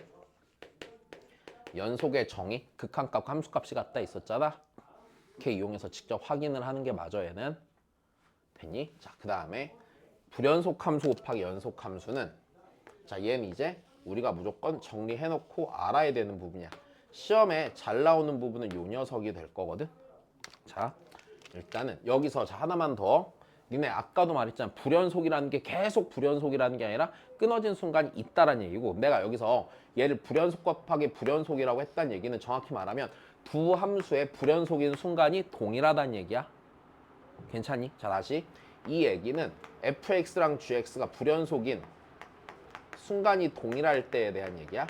Speaker 1: 연속의 정의, 극한값, 함수값이 같다 있었잖아. 이렇게 이용해서 직접 확인을 하는 게 맞아, 얘는. 됐니? 자, 그 다음에 불연속 함수 곱하기 연속 함수는, 자, 얘는 이제 우리가 무조건 정리해놓고 알아야 되는 부분이야. 시험에 잘 나오는 부분은 요 녀석이 될 거거든. 자, 일단은 여기서 자 하나만 더. 니네 아까도 말했잖아. 불연속이라는 게 계속 불연속이라는 게 아니라 끊어진 순간이 있다라는 얘기고, 내가 여기서 얘를 불연속 곱하기 불연속이라고 했다는 얘기는 정확히 말하면 두 함수의 불연속인 순간이 동일하다는 얘기야. 괜찮니? 자, 다시 이 얘기는 fx랑 gx가 불연속인 순간이 동일할 때에 대한 얘기야.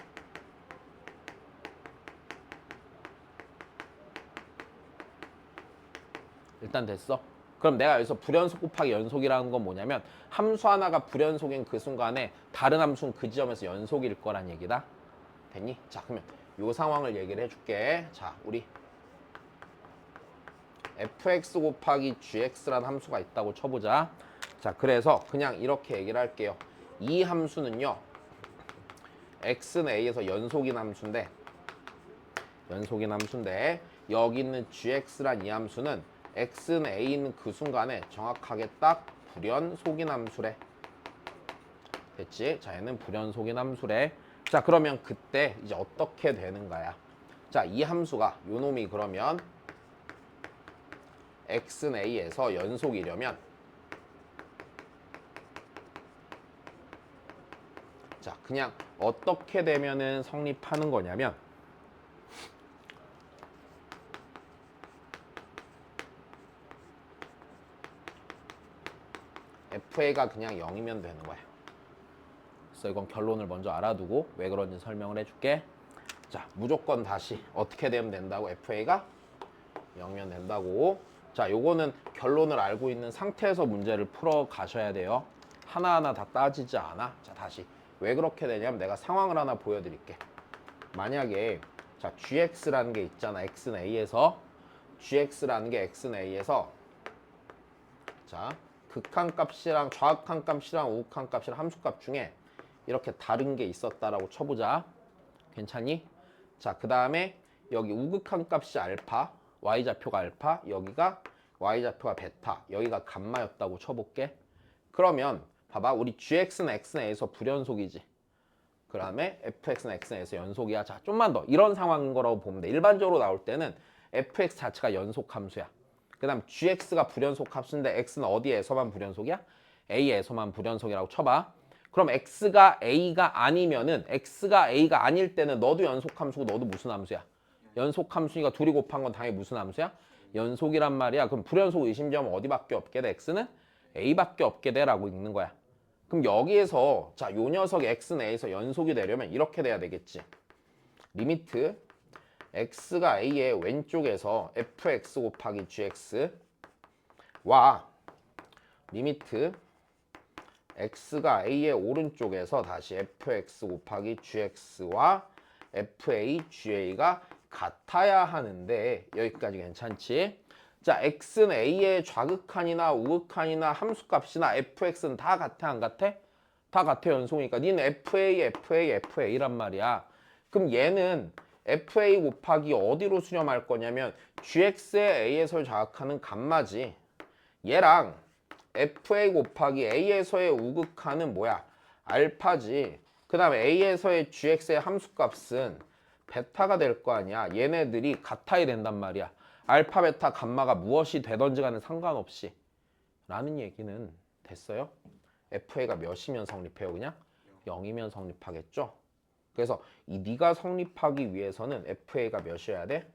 Speaker 1: 일단 됐어. 그럼 내가 여기서 불연속 곱하기 연속이라는 건 뭐냐면 함수 하나가 불연속인 그 순간에 다른 함수는 그 지점에서 연속일 거란 얘기다. 됐니? 자, 그러면 요 상황을 얘기를 해줄게. 자, 우리 fx 곱하기 gx라는 함수가 있다고 쳐보자. 자, 그래서 그냥 이렇게 얘기를 할게요. 이 함수는요, x는 a에서 연속인 함수인데 여기 있는 gx란 이 함수는 x는 a는 그 순간에 정확하게 딱 불연속인 함수래. 됐지? 자, 얘는 불연속인 함수래. 자, 그러면 그때 이제 어떻게 되는 거야? 자, 이 함수가 요 놈이 그러면 x는 a에서 연속이려면, 자, 그냥 어떻게 되면은 성립하는 거냐면, fa가 그냥 0이면 되는 거야. 그래서 이건 결론을 먼저 알아두고 왜 그런지 설명을 해줄게. 자, 무조건 다시 어떻게 되면 된다고? fa가 0이면 된다고. 자, 요거는 결론을 알고 있는 상태에서 문제를 풀어 가셔야 돼요. 하나하나 다 따지지 않아. 자, 다시 왜 그렇게 되냐면 내가 상황을 하나 보여드릴게. 만약에 자, gx라는 게 있잖아. x는 a에서 gx라는 게 x는 a에서, 자, 극한값이랑 좌극한값이랑 우극한값이랑 함수값 중에 이렇게 다른 게 있었다라고 쳐보자. 괜찮니? 자, 그 다음에 여기 우극한값이 알파, y좌표가 알파, 여기가 y좌표가 베타, 여기가 감마였다고 쳐볼게. 그러면 봐봐, 우리 gx는 x는 a에서 불연속이지. 그 다음에 fx는 x는 a에서 연속이야. 자, 좀만 더 이런 상황인 거라고 보면 돼. 일반적으로 나올 때는 fx 자체가 연속 함수야. 그 다음 gx가 불연속 함수인데 x는 어디에서만 불연속이야? a에서만 불연속이라고 쳐봐. 그럼 x가 a가 아니면은, x가 a가 아닐 때는 너도 연속 함수고 너도 무슨 함수야? 연속 함수니까 둘이 곱한 건 당연히 무슨 함수야? 연속이란 말이야. 그럼 불연속 의심점은 어디밖에 없게 돼? x는 a밖에 없게 돼라고 읽는 거야. 그럼 여기에서 자, 요 녀석 x는 a에서 연속이 되려면 이렇게 돼야 되겠지. 리미트 x가 a의 왼쪽에서 fx 곱하기 gx와 리미트 x가 a의 오른쪽에서 다시 fx 곱하기 gx와 fa, ga가 같아야 하는데, 여기까지 괜찮지? 자, x는 a의 좌극한이나 우극한이나 함수값이나 fx는 다 같아 안 같아? 다 같아, 연속이니까. 니는 fa란 말이야. 그럼 얘는 fa 곱하기 어디로 수렴할 거냐면 gx의 a에서 좌극하는 감마지. 얘랑 fa 곱하기 a에서의 우극한은 뭐야? 알파지. 그 다음에 a에서의 gx의 함수값은 베타가 될 거 아니야. 얘네들이 같아야 된단 말이야. 알파, 베타, 감마가 무엇이 되던지 간에 상관없이 라는 얘기는 됐어요? fa가 몇이면 성립해요? 그냥 0이면 성립하겠죠? 그래서 이 네가 성립하기 위해서는 fa가 몇이어야 돼?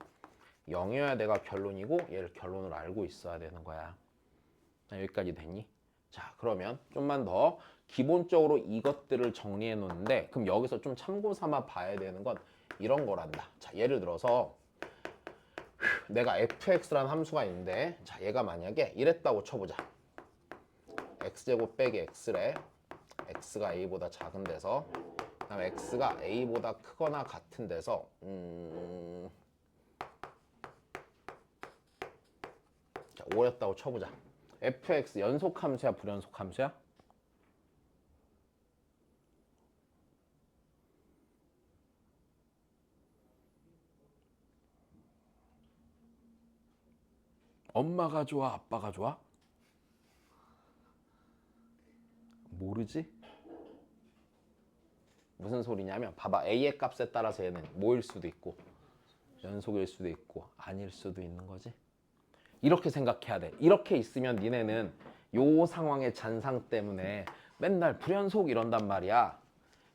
Speaker 1: 0이어야 돼가 결론이고, 얘를 결론을 알고 있어야 되는 거야. 여기까지 됐니? 자, 그러면 좀만 더 기본적으로 이것들을 정리해 놓는데, 그럼 여기서 좀 참고 삼아 봐야 되는 건 이런 거란다. 자, 예를 들어서 내가 fx라는 함수가 있는데, 자, 얘가 만약에 이랬다고 쳐보자. x제곱 빼기 x래. x가 a보다 작은 데서, 그다음에 x가 a보다 크거나 같은 데서, 자, 5였다고 쳐보자. fx 연속 함수야, 불연속 함수야? 엄마가 좋아, 아빠가 좋아? 모르지? 무슨 소리냐면 봐봐, a의 값에 따라서 얘는 뭐일 수도 있고 연속일 수도 있고 아닐 수도 있는 거지. 이렇게 생각해야 돼. 이렇게 있으면 니네는 요 상황의 잔상 때문에 맨날 불연속 이런단 말이야.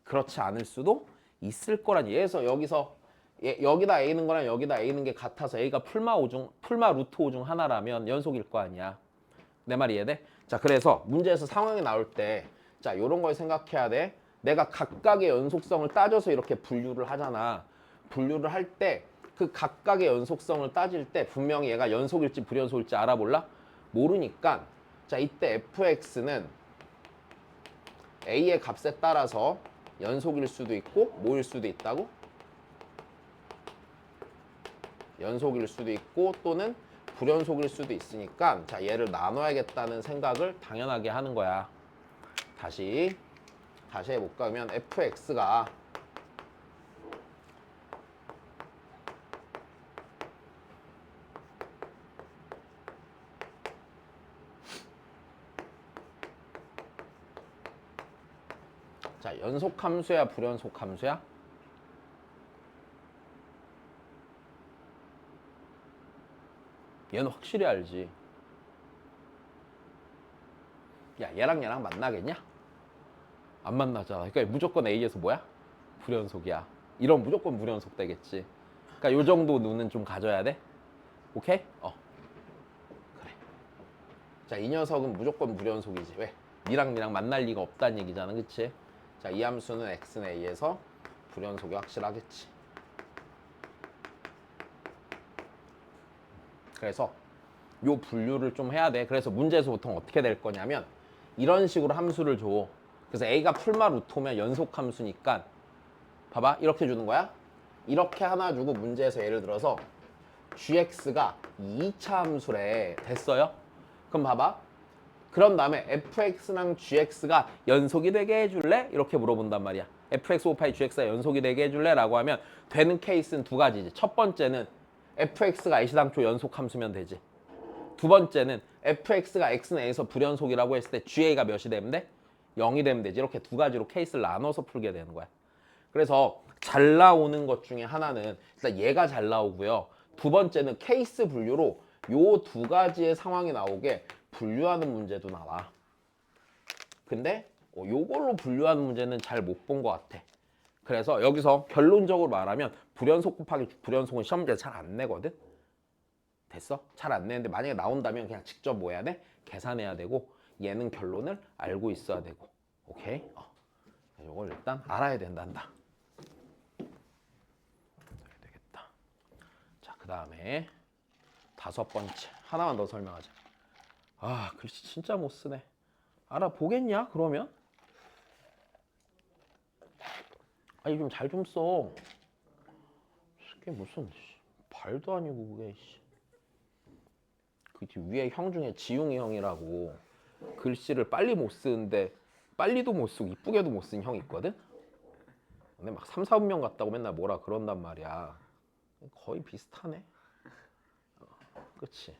Speaker 1: 그렇지 않을 수도 있을 거라니. 여기서 여기다 a는 거랑 여기다 a는 게 같아서 a가 풀마 루트 5 중 하나라면 연속일 거 아니야. 내 말이 이해돼? 자, 그래서 문제에서 상황이 나올 때 자, 요런 걸 생각해야 돼. 내가 각각의 연속성을 따져서 이렇게 분류를 하잖아. 분류를 할 때 그 각각의 연속성을 따질 때 분명히 얘가 연속일지 불연속일지 알아볼라? 모르니까 자, 이때 fx는 a의 값에 따라서 연속일 수도 있고 뭐일 수도 있다고? 연속일 수도 있고 또는 불연속일 수도 있으니까 자, 얘를 나눠야겠다는 생각을 당연하게 하는 거야. 다시 해볼까? 그러면 fx가 자, 연속 함수야, 불연속 함수야? 얘는 확실히 알지. 야, 얘랑 만나겠냐? 안 만나잖아. 그러니까 무조건 A에서 뭐야? 불연속이야. 이런 무조건 불연속 되겠지. 그러니까 요 정도 눈은 좀 가져야 돼. 오케이? 그래. 자, 이 녀석은 무조건 불연속이지. 왜? 니랑 만날 리가 없다는 얘기잖아. 그치? 자, 이 함수는 x는 a에서 불연속이 확실하겠지. 그래서 요 분류를 좀 해야 돼. 그래서 문제에서 보통 어떻게 될 거냐면 이런 식으로 함수를 줘. 그래서 a가 풀마 루토면 연속 함수니까 봐봐, 이렇게 주는 거야. 이렇게 하나 주고 문제에서 예를 들어서 gx가 2차 함수래. 됐어요? 그럼 봐봐. 그런 다음에 fx랑 gx가 연속이 되게 해줄래? 이렇게 물어본단 말이야. fx 5파이 gx가 연속이 되게 해줄래? 라고 하면 되는 케이스는 두 가지지. 첫 번째는 fx가 애시당초 연속 함수면 되지. 두 번째는 fx가 x는 a에서 불연속이라고 했을 때 ga가 몇이 되면 돼? 0이 되면 되지. 이렇게 두 가지로 케이스를 나눠서 풀게 되는 거야. 그래서 잘 나오는 것 중에 하나는 일단 얘가 잘 나오고요. 두 번째는 케이스 분류로 요 두 가지의 상황이 나오게 분류하는 문제도 나와. 근데 요걸로 분류하는 문제는 잘 못 본 것 같아. 그래서 여기서 결론적으로 말하면 불연속 곱하기 불연속은 시험 문제 잘 안 내거든. 됐어? 잘 안 내는데 만약에 나온다면 그냥 직접 뭐 해야 돼? 계산해야 되고 얘는 결론을 알고 있어야 되고. 오케이? 이걸 일단 알아야 된단다. 되겠다. 자, 그 다음에 5번째 하나만 더 설명하자. 아, 글씨 진짜 못 쓰네. 알아보겠냐 그러면? 아니 좀 잘 좀 써. 그게 무슨 발도 아니고 그게. 그 위에 형 중에 지웅이 형이라고 글씨를 빨리 못 쓰는데 빨리도 못 쓰고 이쁘게도 못 쓴 형이 있거든? 근데 막 3, 4분명 같다고 맨날 뭐라 그런단 말이야. 거의 비슷하네. 그치?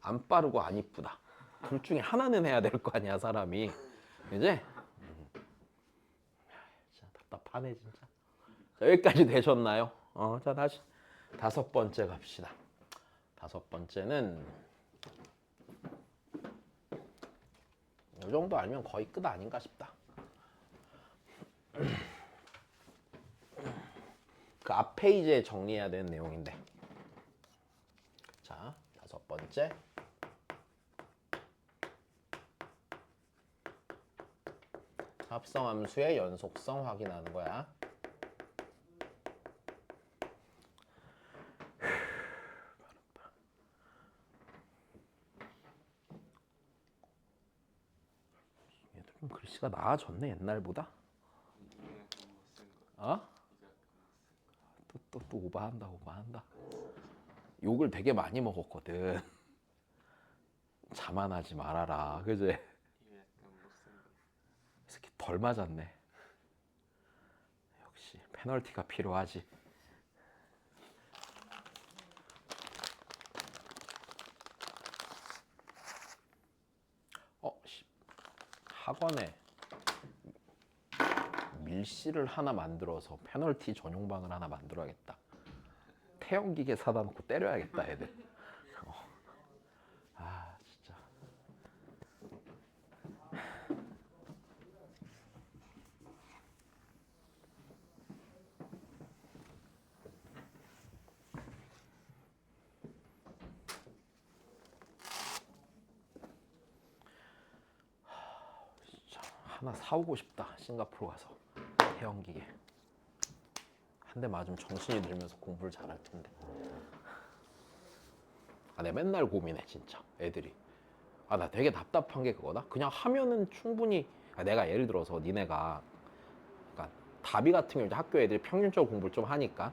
Speaker 1: 안 빠르고 안 이쁘다. 둘 중에 하나는 해야 될 거 아니야 사람이. 이제 진짜 답답하네 진짜. 자, 여기까지 되셨나요? 자, 다시 5번째 갑시다. 5번째는 이 정도 알면 거의 끝 아닌가 싶다. 그 앞 페이지에 정리해야 되는 내용인데. 자, 5번째. 합성함수의 연속성 확인하는 거야. 얘도 좀 글씨가 나아졌네 옛날보다. 또 오버한다. 욕을 되게 많이 먹었거든. 자만하지 말아라. 그지?
Speaker 2: 이게 약간 못생긴.
Speaker 1: 이 새끼 덜 맞았네. 역시 페널티가 필요하지. 학원에 밀실을 하나 만들어서 페널티 전용방을 하나 만들어야겠다. 태연기계 사다 놓고 때려야겠다 애들. 아 진짜. 하나 사오고 싶다. 싱가포르 가서 태연기계 한 대 맞으면 정신이 들면서 공부를 잘할 텐데. 아, 내가 맨날 고민해 진짜 애들이. 아, 나 되게 답답한 게 그거다. 그냥 하면은 충분히. 내가 예를 들어서 니네가 그러니까 다비 같은 경우 이제 학교 애들이 평균적으로 공부를 좀 하니까,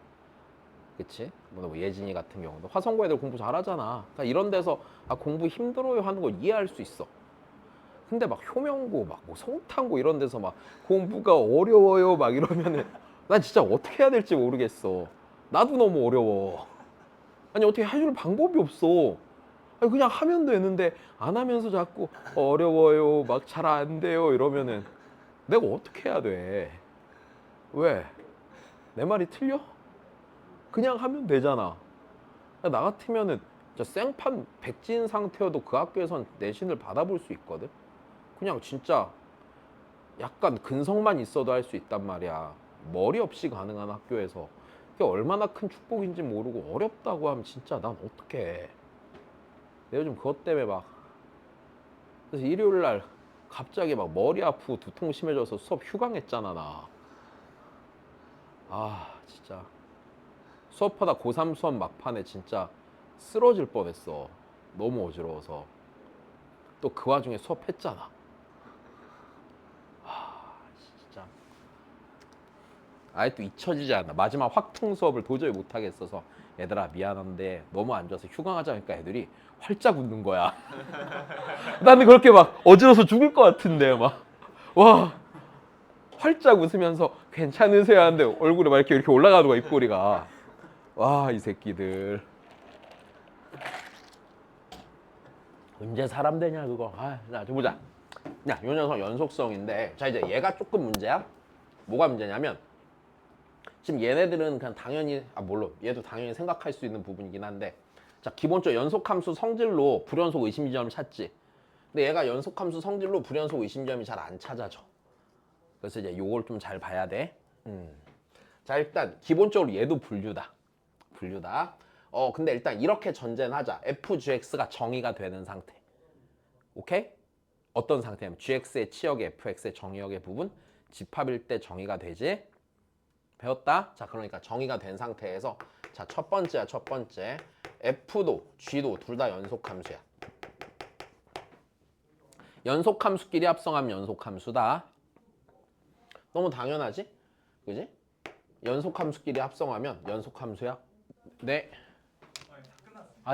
Speaker 1: 그치? 뭐 예진이 같은 경우도 화성고 애들 공부 잘하잖아. 그러니까 이런 데서 공부 힘들어요 하는 거 이해할 수 있어. 근데 막 효명고 막 뭐 성탄고 이런 데서 막 공부가 어려워요 막 이러면은 난 진짜 어떻게 해야 될지 모르겠어. 나도 너무 어려워. 아니 어떻게 해줄 방법이 없어. 아니 그냥 하면 되는데 안 하면서 자꾸 어려워요 막 잘 안 돼요 이러면은 내가 어떻게 해야 돼. 왜? 내 말이 틀려? 그냥 하면 되잖아. 나 같으면은 진짜 생판 백진 상태여도 그 학교에선 내신을 받아볼 수 있거든. 그냥 진짜 약간 근성만 있어도 할 수 있단 말이야. 머리 없이 가능한 학교에서. 그게 얼마나 큰 축복인지 모르고 어렵다고 하면 진짜 난 어떡해. 내가 요즘 그것 때문에 막 그래서 일요일 날 갑자기 막 머리 아프고 두통 심해져서 수업 휴강했잖아 나. 아 진짜 수업하다 고3 수업 막판에 진짜 쓰러질 뻔했어. 너무 어지러워서. 또 그 와중에 수업했잖아. 진짜 아예 또 잊혀지지 않아. 마지막 확통 수업을 도저히 못하겠어서 얘들아 미안한데 너무 안 좋아서 휴강하자니까 애들이 활짝 웃는 거야. 나는 그렇게 막 어지러워서 죽을 것 같은데 막 와 활짝 웃으면서 괜찮으세요 하는데 얼굴에 막 이렇게 올라가는 거야 입꼬리가. 와 이 새끼들 언제 사람 되냐 그거. 자 보자. 야, 요 녀석 연속성인데 자 이제 얘가 조금 문제야. 뭐가 문제냐면 지금 얘네들은 그냥 당연히 물론 얘도 당연히 생각할 수 있는 부분이긴 한데 자 기본적으로 연속함수 성질로 불연속 의심점을 찾지. 근데 얘가 연속함수 성질로 불연속 의심점이 잘 안 찾아져. 그래서 이제 요걸 좀 잘 봐야 돼. 자 일단 기본적으로 얘도 분류다. 분류다. 근데 일단 이렇게 전제는 하자. FGX가 정의가 되는 상태. 오케이? 어떤 상태냐면 GX의 치역의 FX의 정의역의 부분 집합일 때 정의가 되지. 배웠다? 자 그러니까 정의가 된 상태에서 자 첫 번째야 첫 번째 F도 G도 둘 다 연속함수야. 연속함수끼리 합성하면 연속함수다. 너무 당연하지? 그지? 연속함수끼리 합성하면 연속함수야. 네.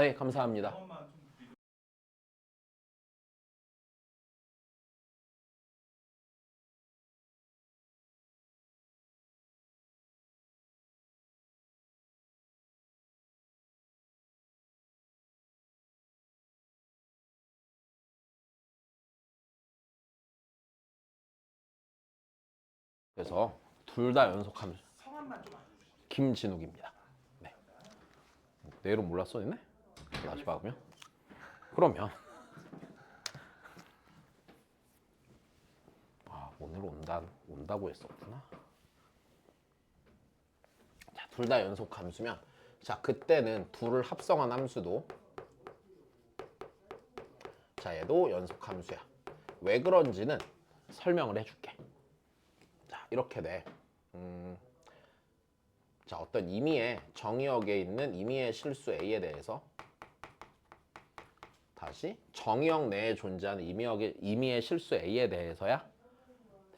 Speaker 1: 예 감사합니다. 그래서 둘 다 연속함수. 김진욱입니다. 네. 내 이름 몰랐어 얘네? 다시 박으면? 그러면 오늘 온다고 했었구나. 자, 둘 다 연속 함수면 자 그때는 둘을 합성한 함수도 자 얘도 연속 함수야. 왜 그런지는 설명을 해줄게. 자 이렇게 돼. 자 어떤 임의의 정의역에 있는 임의의 실수 A에 대해서 다시 정의역 내에 존재하는 임의의 실수 A에 대해서야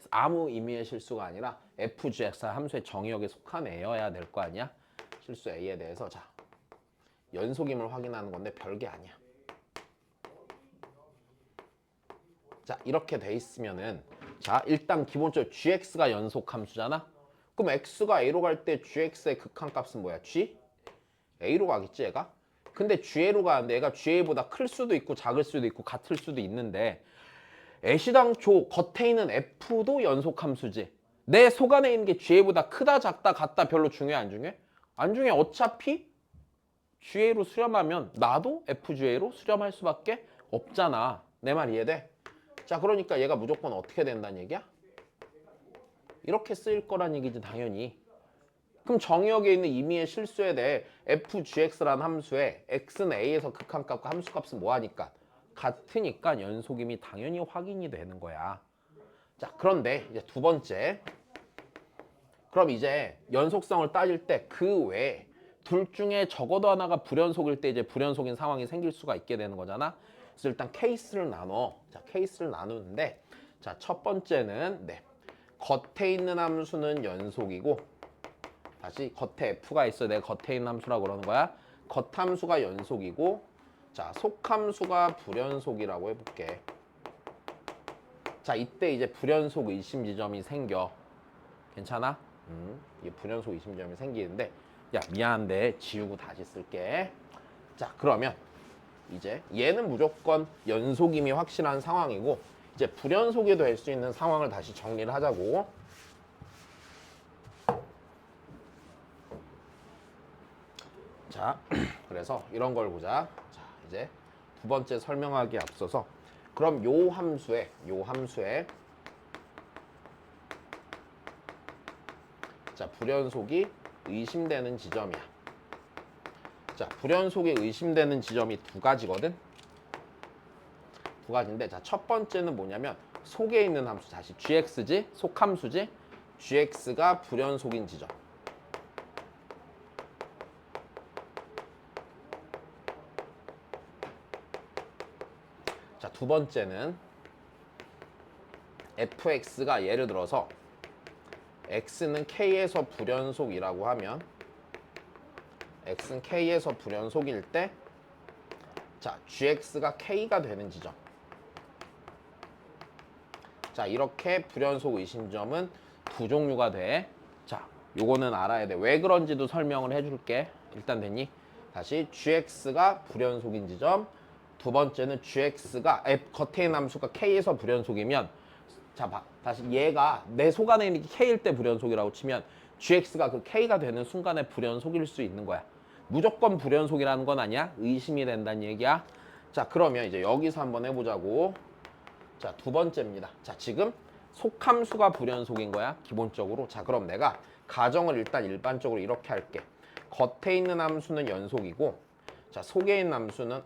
Speaker 1: 아무 임의의 실수가 아니라 FGX 함수의 정의역에 속한 A여야 될 거 아니야? 실수 A에 대해서 자 연속임을 확인하는 건데 별게 아니야. 자, 이렇게 돼 있으면은 자, 일단 기본적으로 gx가 연속함수잖아. 그럼 x가 a로 갈 때 gx의 극한값은 뭐야? g? a로 가겠지 얘가? 근데 GA로 가는데 얘가 GA보다 클 수도 있고 작을 수도 있고 같을 수도 있는데 애시당초 겉에 있는 F도 연속함수지. 내 속 안에 있는 게 GA보다 크다 작다 같다 별로 중요해 안 중요해? 안 중요해. 어차피 GA로 수렴하면 나도 FGA로 수렴할 수밖에 없잖아. 내 말 이해돼? 자, 그러니까 얘가 무조건 어떻게 된다는 얘기야? 이렇게 쓰일 거란 얘기지 당연히. 그럼 정의역에 있는 임의의 실수에 대해 fgx라는 함수에 x는 a에서 극한값과 함수값은 뭐하니까? 같으니까 연속임이 당연히 확인이 되는 거야. 자, 그런데 이제 두 번째. 그럼 이제 연속성을 따질 때 그 외에 둘 중에 적어도 하나가 불연속일 때 이제 불연속인 상황이 생길 수가 있게 되는 거잖아. 그래서 일단 케이스를 나눠. 자, 케이스를 나누는데 자, 첫 번째는 네. 겉에 있는 함수는 연속이고 다시 겉에 f가 있어. 내가 겉에 있는 함수라고 그러는 거야. 겉함수가 연속이고 자, 속함수가 불연속이라고 해볼게. 자, 이때 이제 불연속 의심 지점이 생겨. 괜찮아? 이게 불연속 의심 지점이 생기는데 야, 미안한데 지우고 다시 쓸게. 자, 그러면 이제 얘는 무조건 연속임이 확실한 상황이고 이제 불연속이 될 수 있는 상황을 다시 정리를 하자고. 자, 그래서 이런 걸 보자. 자, 이제 두 번째 설명하기에 앞서서 그럼 요 함수에 자, 불연속이 의심되는 지점이야. 자, 불연속이 의심되는 지점이 두 가지거든. 두 가지인데 자, 첫 번째는 뭐냐면 속에 있는 함수 다시 gx지? 속함수지? gx가 불연속인 지점. 자, 두 번째는 fx가 예를 들어서 x는 k에서 불연속이라고 하면 x는 k에서 불연속일 때 자, gx가 k가 되는 지점. 자, 이렇게 불연속 의심점은 두 종류가 돼. 자, 요거는 알아야 돼. 왜 그런지도 설명을 해줄게. 일단 됐니? 다시 gx가 불연속인 지점. 두 번째는 gx가 겉에 있는 함수가 k에서 불연속이면 자, 봐. 다시 얘가 내 속 안에 있는 게 k일 때 불연속이라고 치면 gx가 그 k가 되는 순간에 불연속일 수 있는 거야. 무조건 불연속이라는 건 아니야. 의심이 된다는 얘기야. 자, 그러면 이제 여기서 한번 해보자고. 자, 두 번째입니다. 자, 지금 속함수가 불연속인 거야. 기본적으로. 자, 그럼 내가 가정을 일단 일반적으로 이렇게 할게. 겉에 있는 함수는 연속이고 자, 속에 있는 함수는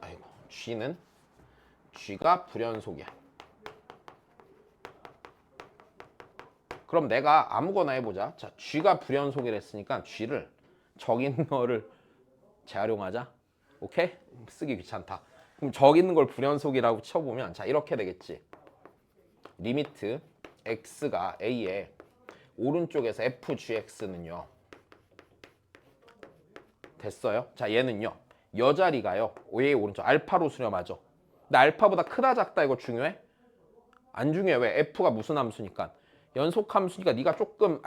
Speaker 1: g가 불연속이야. 그럼 내가 아무거나 해보자. 자, g가 불연속이랬으니까 g를 저기 있는 거를 재활용하자. 오케이? 쓰기 귀찮다. 그럼 저기 있는 걸 불연속이라고 쳐보면 자, 이렇게 되겠지. 리미트 x가 a에 오른쪽에서 fgx는요. 됐어요? 자, 얘는요. 여자리가요. a의 오른쪽 알파로 수렴하죠. 근데 알파보다 크다 작다 이거 중요해? 안 중요해. 왜? f가 무슨 함수니까. 연속 함수니까 네가 조금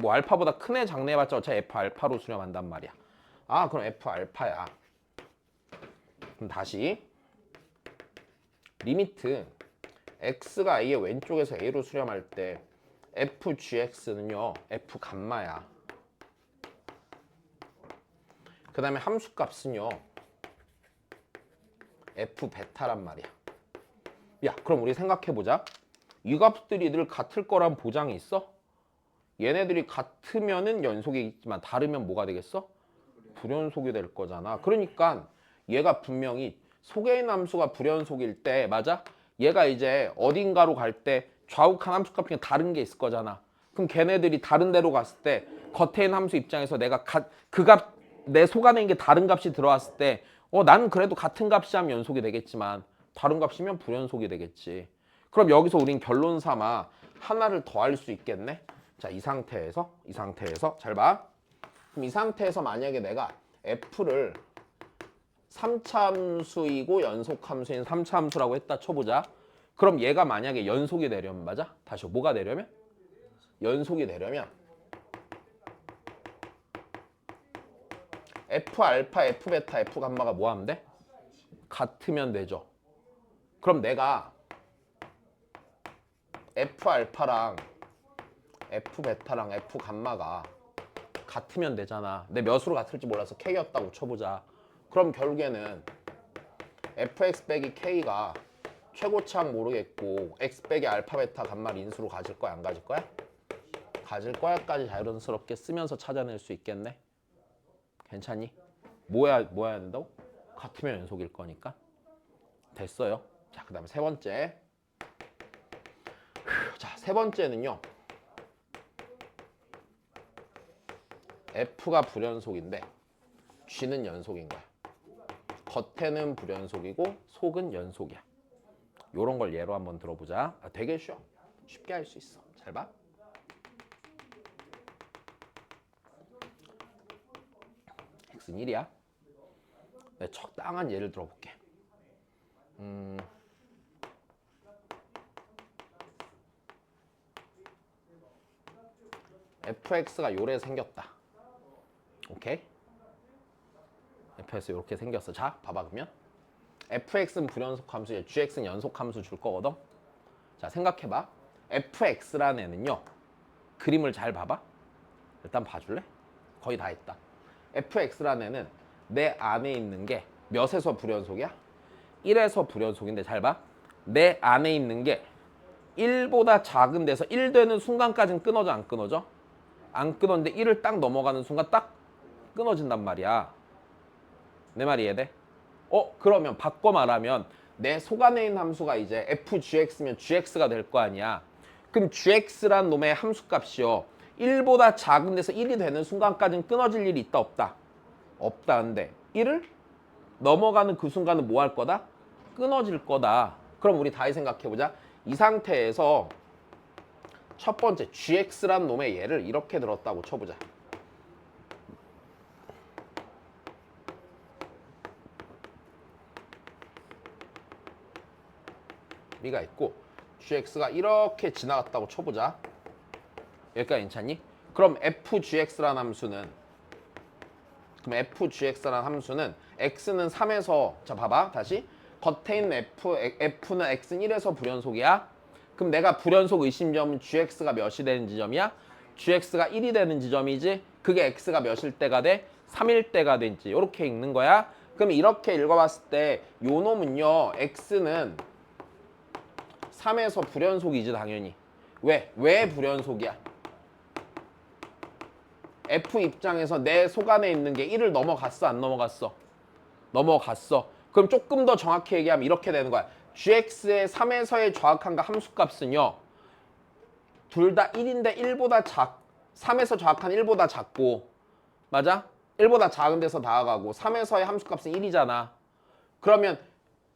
Speaker 1: 알파보다 큰 애 작네 해봤자 어차피 f 알파로 수렴한단 말이야. 아, 그럼 f 알파야. 그럼 다시 리미트 x가 a의 왼쪽에서 a로 수렴할 때 fgx는요 f 감마야. 그 다음에 함수값은요 f 베타란 말이야. 야, 그럼 우리 생각해보자. 이 값들이 늘 같을 거란 보장이 있어? 얘네들이 같으면은 연속이 있지만 다르면 뭐가 되겠어? 불연속이 될 거잖아. 그러니까 얘가 분명히 속에 있는 함수가 불연속일 때 맞아? 얘가 이제 어딘가로 갈 때 좌우칸 함수값이 그냥 다른 게 있을 거잖아. 그럼 걔네들이 다른 데로 갔을 때 겉에 있는 함수 입장에서 내가 그 값 내 속 안에 있는 게 다른 값이 들어왔을 때 나는 그래도 같은 값이 하면 연속이 되겠지만 다른 값이면 불연속이 되겠지. 그럼 여기서 우린 결론 삼아 하나를 더 할 수 있겠네. 자, 이 상태에서 잘 봐. 그럼 이 상태에서 만약에 내가 f를 3차 함수이고 연속 함수인 3차 함수라고 했다 쳐보자. 그럼 얘가 만약에 연속이 되려면 맞아? 다시 뭐가 되려면? 연속이 되려면 F 알파, F 베타, F 감마가 뭐 하면 돼? 같으면 되죠. 그럼 내가 F 알파랑 F 베타랑 F 감마가 같으면 되잖아. 내 몇으로 같을지 몰라서 K였다고 쳐보자. 그럼 결국에는 fx 빼기 k가 최고치항 모르겠고 x 빼기 알파 베타 감마 인수로 가질 거야 안 가질 거야? 가질 거야까지 자연스럽게 쓰면서 찾아낼 수 있겠네. 괜찮니? 뭐 해야 된다고? 같으면 연속일 거니까. 됐어요. 자, 그 다음에 세 번째. 자, 세 번째는요. F가 불연속인데 G는 연속인 거야. 겉에는 불연속이고 속은 연속이야. 요런 걸 예로 한번 들어보자. 되게 쉬워. 쉽게 할 수 있어. 잘 봐. x는 1이야. 내 적당한 예를 들어볼게. fx가 요래 생겼다. 오케이? fx 이렇게 생겼어. 자, 봐봐 그러면 fx는 불연속 함수에 gx는 연속 함수 줄 거거든. 자, 생각해봐. fx라는 애는요. 그림을 잘 봐봐. 일단 봐줄래? 거의 다 했다. fx라는 애는 내 안에 있는 게 몇에서 불연속이야? 1에서 불연속인데 잘 봐. 내 안에 있는 게 1보다 작은 데서 1 되는 순간까지는 끊어져 안 끊어져? 안 끊었는데 1을 딱 넘어가는 순간 딱 끊어진단 말이야. 내 말이 이해돼? 그러면 바꿔 말하면 내 속 안에 있는 함수가 이제 fgx면 gx가 될 거 아니야. 그럼 gx란 놈의 함수값이요. 1보다 작은 데서 1이 되는 순간까지는 끊어질 일이 있다 없다? 없다는데 1을 넘어가는 그 순간은 뭐 할 거다? 끊어질 거다. 그럼 우리 다시 생각해보자. 이 상태에서 첫 번째 gx란 놈의 얘를 이렇게 들었다고 쳐보자. 미가 있고 gx가 이렇게 지나갔다고 쳐보자. 여기까지 괜찮니? 그럼 fgx라는 함수는 x는 3에서 자 봐봐 다시 겉에 있는 f는 x는 1에서 불연속이야. 그럼 내가 불연속 의심점은 gx가 몇이 되는 지점이야? gx가 1이 되는 지점이지. 그게 x가 몇일 때가 돼? 3일 때가 되지. 이렇게 읽는 거야. 그럼 이렇게 읽어봤을 때 요 놈은요 x는 3에서 불연속이지 당연히. 왜 불연속이야? F 입장에서 내 속 안에 있는 게 1을 넘어갔어 안 넘어갔어? 넘어갔어. 그럼 조금 더 정확히 얘기하면 이렇게 되는 거야. gx의 3에서의 정확한가 함수값은요. 둘 다 1인데 3에서 정확한 1보다 작고 맞아? 1보다 작은 데서 나아가고 3에서의 함수값은 1이잖아. 그러면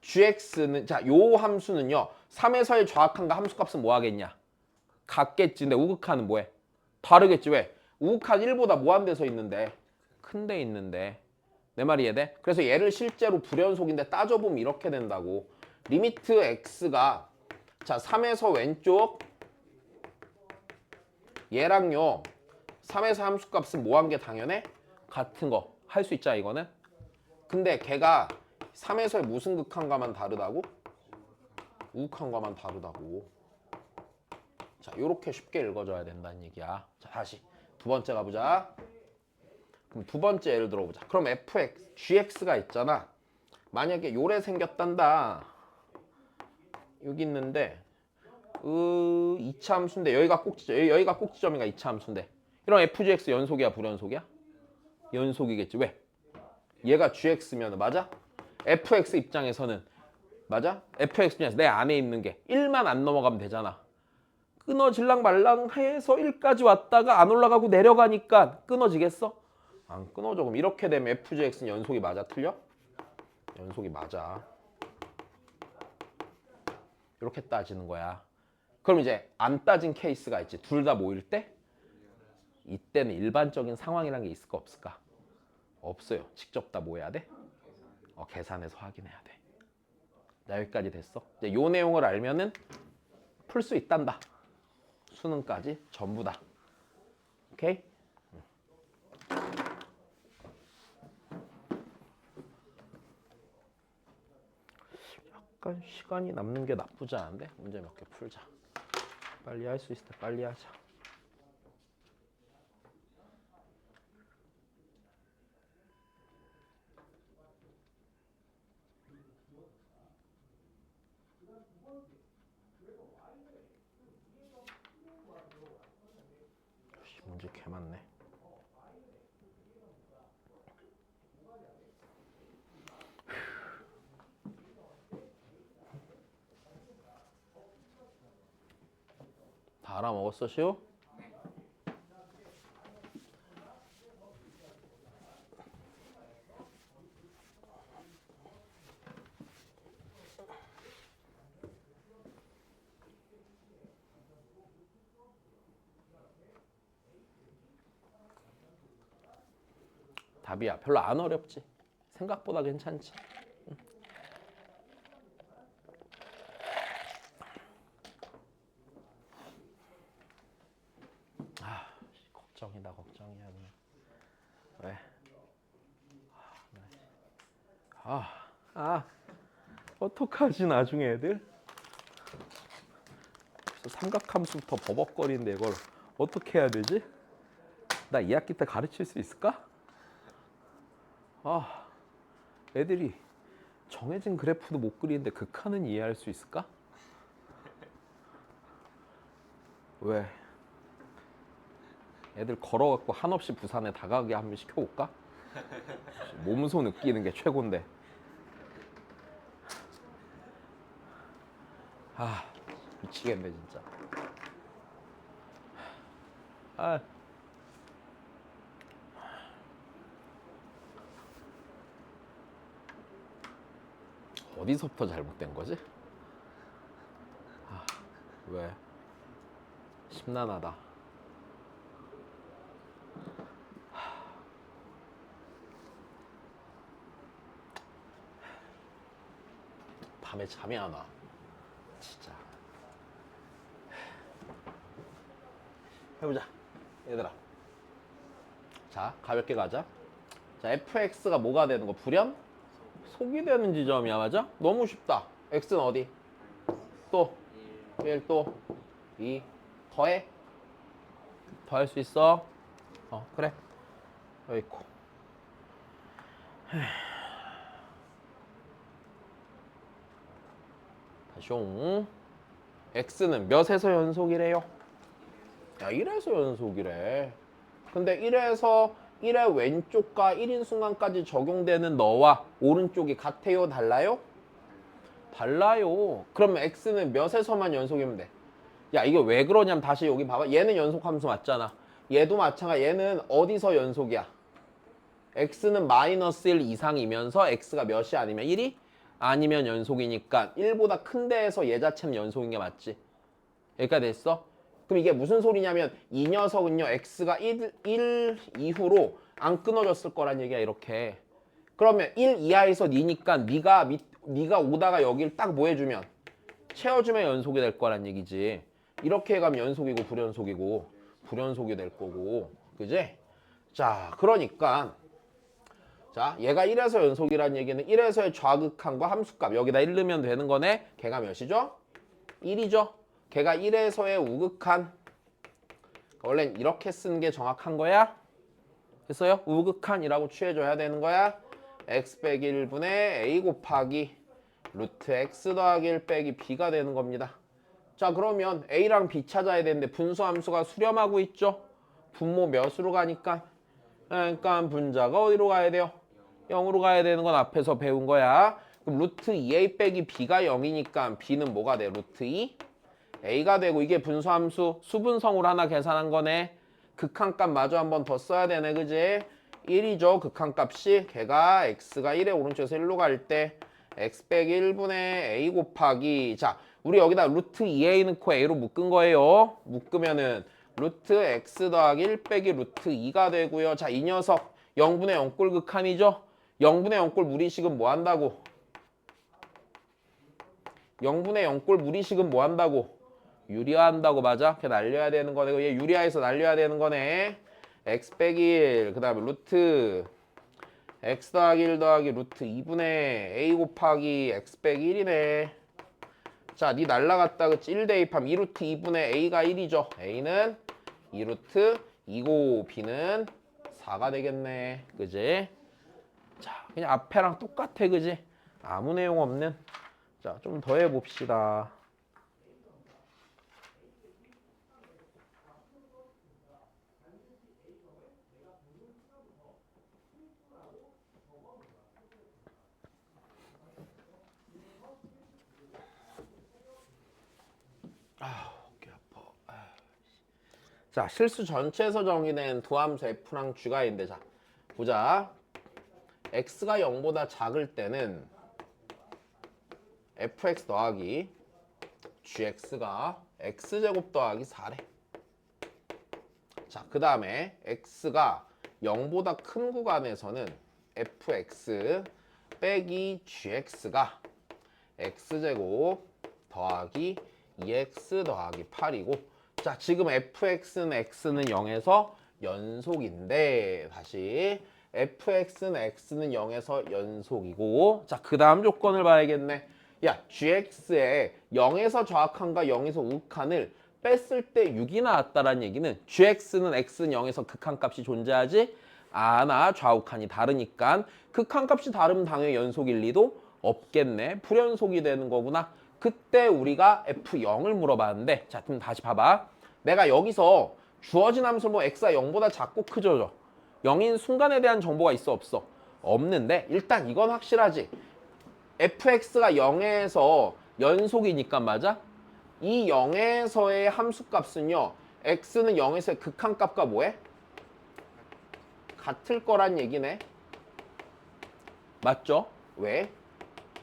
Speaker 1: gx는 요 함수는요. 3에서의 정확한가 함수값은 뭐 하겠냐? 같겠지. 근데 우극한은 뭐해? 다르겠지. 왜? 우극한 1보다 뭐한 데서 있는데? 큰 데 있는데. 내 말이 이해돼? 그래서 얘를 실제로 불연속인데 따져보면 이렇게 된다고. 리미트 x가 3에서 왼쪽 얘랑요 3에서 함수값은 뭐 한 게 당연해? 같은 거 할 수 있자 이거는. 근데 걔가 3에서의 무슨 극한과만 다르다고? 우극한과만 다르다고. 자, 요렇게 쉽게 읽어줘야 된다는 얘기야. 자, 다시 두 번째 가보자. 그럼 두 번째 예를 들어보자. 그럼 gx가 있잖아. 만약에 요래 생겼단다. 여기 있는데 2차 함수인데 여기가 꼭지점이가 2차 함수인데 이런 fgx 연속이야 불연속이야? 연속이겠지. 왜? 얘가 gx면 맞아? fx 입장에서는 맞아? fx 입장에서 내 안에 있는 게 1만 안 넘어가면 되잖아. 끊어질랑 말랑 해서 1까지 왔다가 안 올라가고 내려가니까 끊어지겠어? 안 끊어져. 그럼 이렇게 되면 fgx는 연속이 맞아? 틀려? 연속이 맞아. 이렇게 따지는 거야. 그럼 이제 안 따진 케이스가 있지. 둘 다 모일 때? 이때는 일반적인 상황이라는 게 있을까 없을까? 없어요. 직접 다 뭐 해야 돼? 계산해서 확인해야 돼. 자, 여기까지 됐어. 이제 요 내용을 알면은 풀 수 있단다. 수능까지 전부 다. 오케이? 약간 시간이 남는 게 나쁘지 않은데 문제 몇 개 풀자. 빨리 할 수 있을 때 빨리 하자. 역시 문제 개 많네. 다 알아먹었어, 시우? 답이야. 별로 안 어렵지. 생각보다 괜찮지. 아, 걱정이다, 걱정이야. 왜? 어떡하지 나중에 애들? 그래서 삼각함수부터 버벅거리는데 이걸 어떻게 해야 되지? 나 2학기 때 가르칠 수 있을까? 애들이 정해진 그래프도 못 그리는데 극한은 이해할 수 있을까? 왜? 애들 걸어갖고 한없이 부산에 다가가게 한번 시켜볼까? 몸소 느끼는 게 최고인데. 미치겠네 진짜. 어디서부터 잘못된 거지? 왜? 심란하다. 밤에 잠이 안 와. 진짜. 해보자, 얘들아. 자, 가볍게 가자. 자, fx가 뭐가 되는 거? 불연? 속이 되는 지점이야, 맞아? 너무 쉽다. x는 어디? 또 1, 또 2. 더해? 더할 수 있어? 그래. 여기 있고. 다시옹. x는 몇에서 연속이래요? 야, 1에서 연속이래. 근데 1에서 1의 왼쪽과 1인 순간까지 적용되는 너와 오른쪽이 같아요? 달라요? 달라요. 그럼 x는 몇에서만 연속이면 돼? 야, 이거 왜 그러냐면 다시 여기 봐봐. 얘는 연속함수 맞잖아. 얘도 마찬가지. 얘는 어디서 연속이야? x는 마이너스 1 이상이면서 x가 몇이 아니면 1이? 아니면 연속이니까 1보다 큰 데에서 얘 자체는 연속인 게 맞지. 여기까지 됐어? 그럼 이게 무슨 소리냐면 이 녀석은요 x가 1 이후로 안 끊어졌을 거란 얘기야 이렇게. 그러면 1 이하에서 니니까 네가 오다가 여기를 딱 뭐 해주면 채워주면 연속이 될 거란 얘기지. 이렇게 가면 연속이고 불연속이 될 거고, 그지? 자, 그러니까 자, 얘가 1에서 연속이란 얘기는 1에서의 좌극한과 함수값 여기다 1 넣으면 되는 거네. 걔가 몇이죠? 1이죠. 걔가 1에서의 우극한. 원래는 이렇게 쓰는 게 정확한 거야. 됐어요? 우극한이라고 취해줘야 되는 거야. x 빼기 1분의 a 곱하기 루트 x 더하기 1 빼기 b가 되는 겁니다. 자, 그러면 a랑 b 찾아야 되는데 분수함수가 수렴하고 있죠. 분모 몇으로 가니까? 그러니까 분자가 어디로 가야 돼요? 0으로 가야 되는 건 앞에서 배운 거야. 그럼 루트 2a 빼기 b가 0이니까 b는 뭐가 돼? 루트 2 a가 되고, 이게 분수함수 수분성으로 하나 계산한 거네. 극한값 마저 한 번 더 써야 되네, 그지? 1이죠, 극한값이. 걔가 x가 1의 오른쪽에서 1로 갈 때 x 빼기 1분의 a 곱하기, 자, 우리 여기다 루트 2a 넣고 a로 묶은 거예요. 묶으면은 루트 x 더하기 1 빼기 루트 2가 되고요. 자, 이 녀석 0분의 0꼴 극한이죠. 0분의 0꼴 무리식은 뭐 한다고? 0분의 0꼴 무리식은 뭐 한다고? 유리화한다고. 맞아? 걔 날려야 되는 거네. 얘 유리화해서 날려야 되는 거네. x 빼기 1, 그 다음에 루트 x 더하기 1 더하기 루트 2분의 a 곱하기 x 빼기 1이네. 자, 니 날라갔다. 그치? 1 대입하면 2루트 2분의 a가 1이죠. a는 2루트 2고 b는 4가 되겠네. 그지? 자, 그냥 앞에랑 똑같아. 그지? 아무 내용 없는. 자, 좀 더 해봅시다. 어깨 아파. 자, 실수 전체에서 정의된 두 함수 f랑 g가 있는데, 자, 보자. x가 0보다 작을 때는 fx 더하기 gx가 x제곱 더하기 4래. 자, 그 다음에 x가 0보다 큰 구간에서는 fx 빼기 gx가 x제곱 더하기 2x 더하기 8이고, 자, 지금 fx는 x는 0에서 연속인데, 다시 fx는 x는 0에서 연속이고, 자, 그 다음 조건을 봐야겠네. 야, gx에 0에서 좌악한과 0에서 우극한을 뺐을 때 6이 나왔다라는 얘기는 gx는 x는 0에서 극한값이 존재하지 않아. 좌우칸이 다르니까. 극한값이 다르면 당연히 연속일 리도 없겠네. 불연속이 되는 거구나. 그때 우리가 F0을 물어봤는데, 자, 그럼 다시 봐봐. 내가 여기서 주어진 함수 뭐 x가 0보다 작고 크죠? 0인 순간에 대한 정보가 있어 없어? 없는데 일단 이건 확실하지. fx가 0에서 연속이니까. 맞아? 이 0에서의 함수값은요, x는 0에서의 극한값과 뭐해? 같을 거란 얘기네. 맞죠? 왜?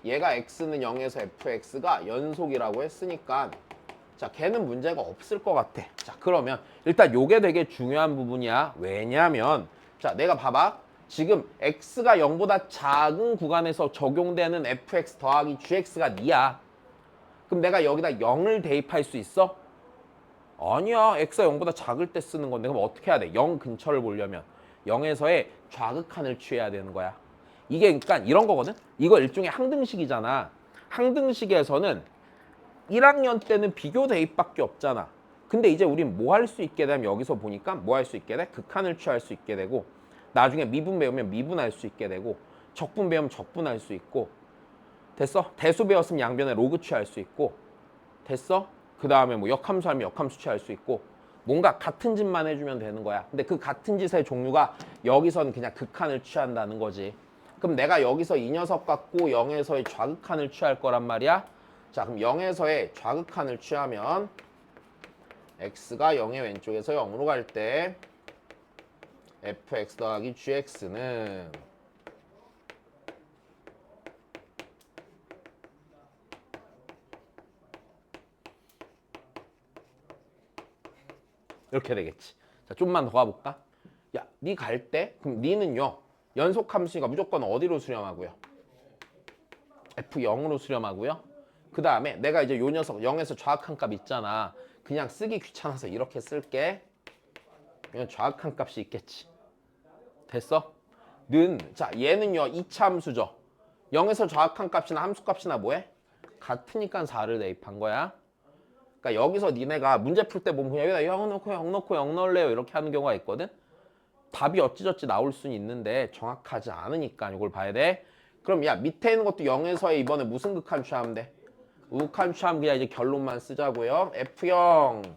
Speaker 1: 얘가 x는 0에서 fx가 연속이라고 했으니까, 자, 걔는 문제가 없을 것 같아. 자, 그러면 일단 요게 되게 중요한 부분이야. 왜냐면, 자, 내가 봐봐. 지금 x가 0보다 작은 구간에서 적용되는 fx 더하기 gx가 니야. 그럼 내가 여기다 0을 대입할 수 있어? 아니야. x가 0보다 작을 때 쓰는 건데. 그럼 어떻게 해야 돼? 0 근처를 보려면 0에서의 좌극한을 취해야 되는 거야. 이게 그러니까 이런 거거든. 이거 일종의 항등식이잖아. 항등식에서는 1학년 때는 비교 대입밖에 없잖아. 근데 이제 우린 뭐 할 수 있게 되면, 여기서 보니까 뭐 할 수 있게 돼? 극한을 취할 수 있게 되고, 나중에 미분 배우면 미분할 수 있게 되고, 적분 배우면 적분할 수 있고. 됐어? 대수 배웠으면 양변에 로그 취할 수 있고. 됐어? 그 다음에 뭐 역함수 하면 역함수 취할 수 있고. 뭔가 같은 짓만 해주면 되는 거야. 근데 그 같은 짓의 종류가 여기서는 그냥 극한을 취한다는 거지. 그럼 내가 여기서 이 녀석 갖고 0에서의 좌극한을 취할 거란 말이야. 자, 그럼 0에서의 좌극한을 취하면 x가 0의 왼쪽에서 0으로 갈 때 fx 더하기 gx는 이렇게 되겠지. 자, 좀만 더 가볼까? 야, 니 갈 때, 그럼 니는요, 연속함수니까 무조건 어디로 수렴하고요? F0으로 수렴하고요. 그 다음에 내가 이제 요 녀석 0에서 좌악한 값 있잖아. 그냥 쓰기 귀찮아서 이렇게 쓸게. 이건 좌악한 값이 있겠지. 됐어? 자, 얘는요, 2차 함수죠. 0에서 좌악한 값이나 함수값이나 뭐해? 같으니까 4를 대입한 거야. 그러니까 여기서 니네가 문제 풀 때 보면 그냥 여기다 0 넣고 0 넣고 0 넣을래요 이렇게 하는 경우가 있거든. 답이 어찌저찌 나올 수는 있는데 정확하지 않으니까 이걸 봐야 돼. 그럼 야, 밑에 있는 것도 0에서의 이번에 무슨 극한 취하면 돼? 우극한 취하면 그냥 이제 결론만 쓰자고요. F0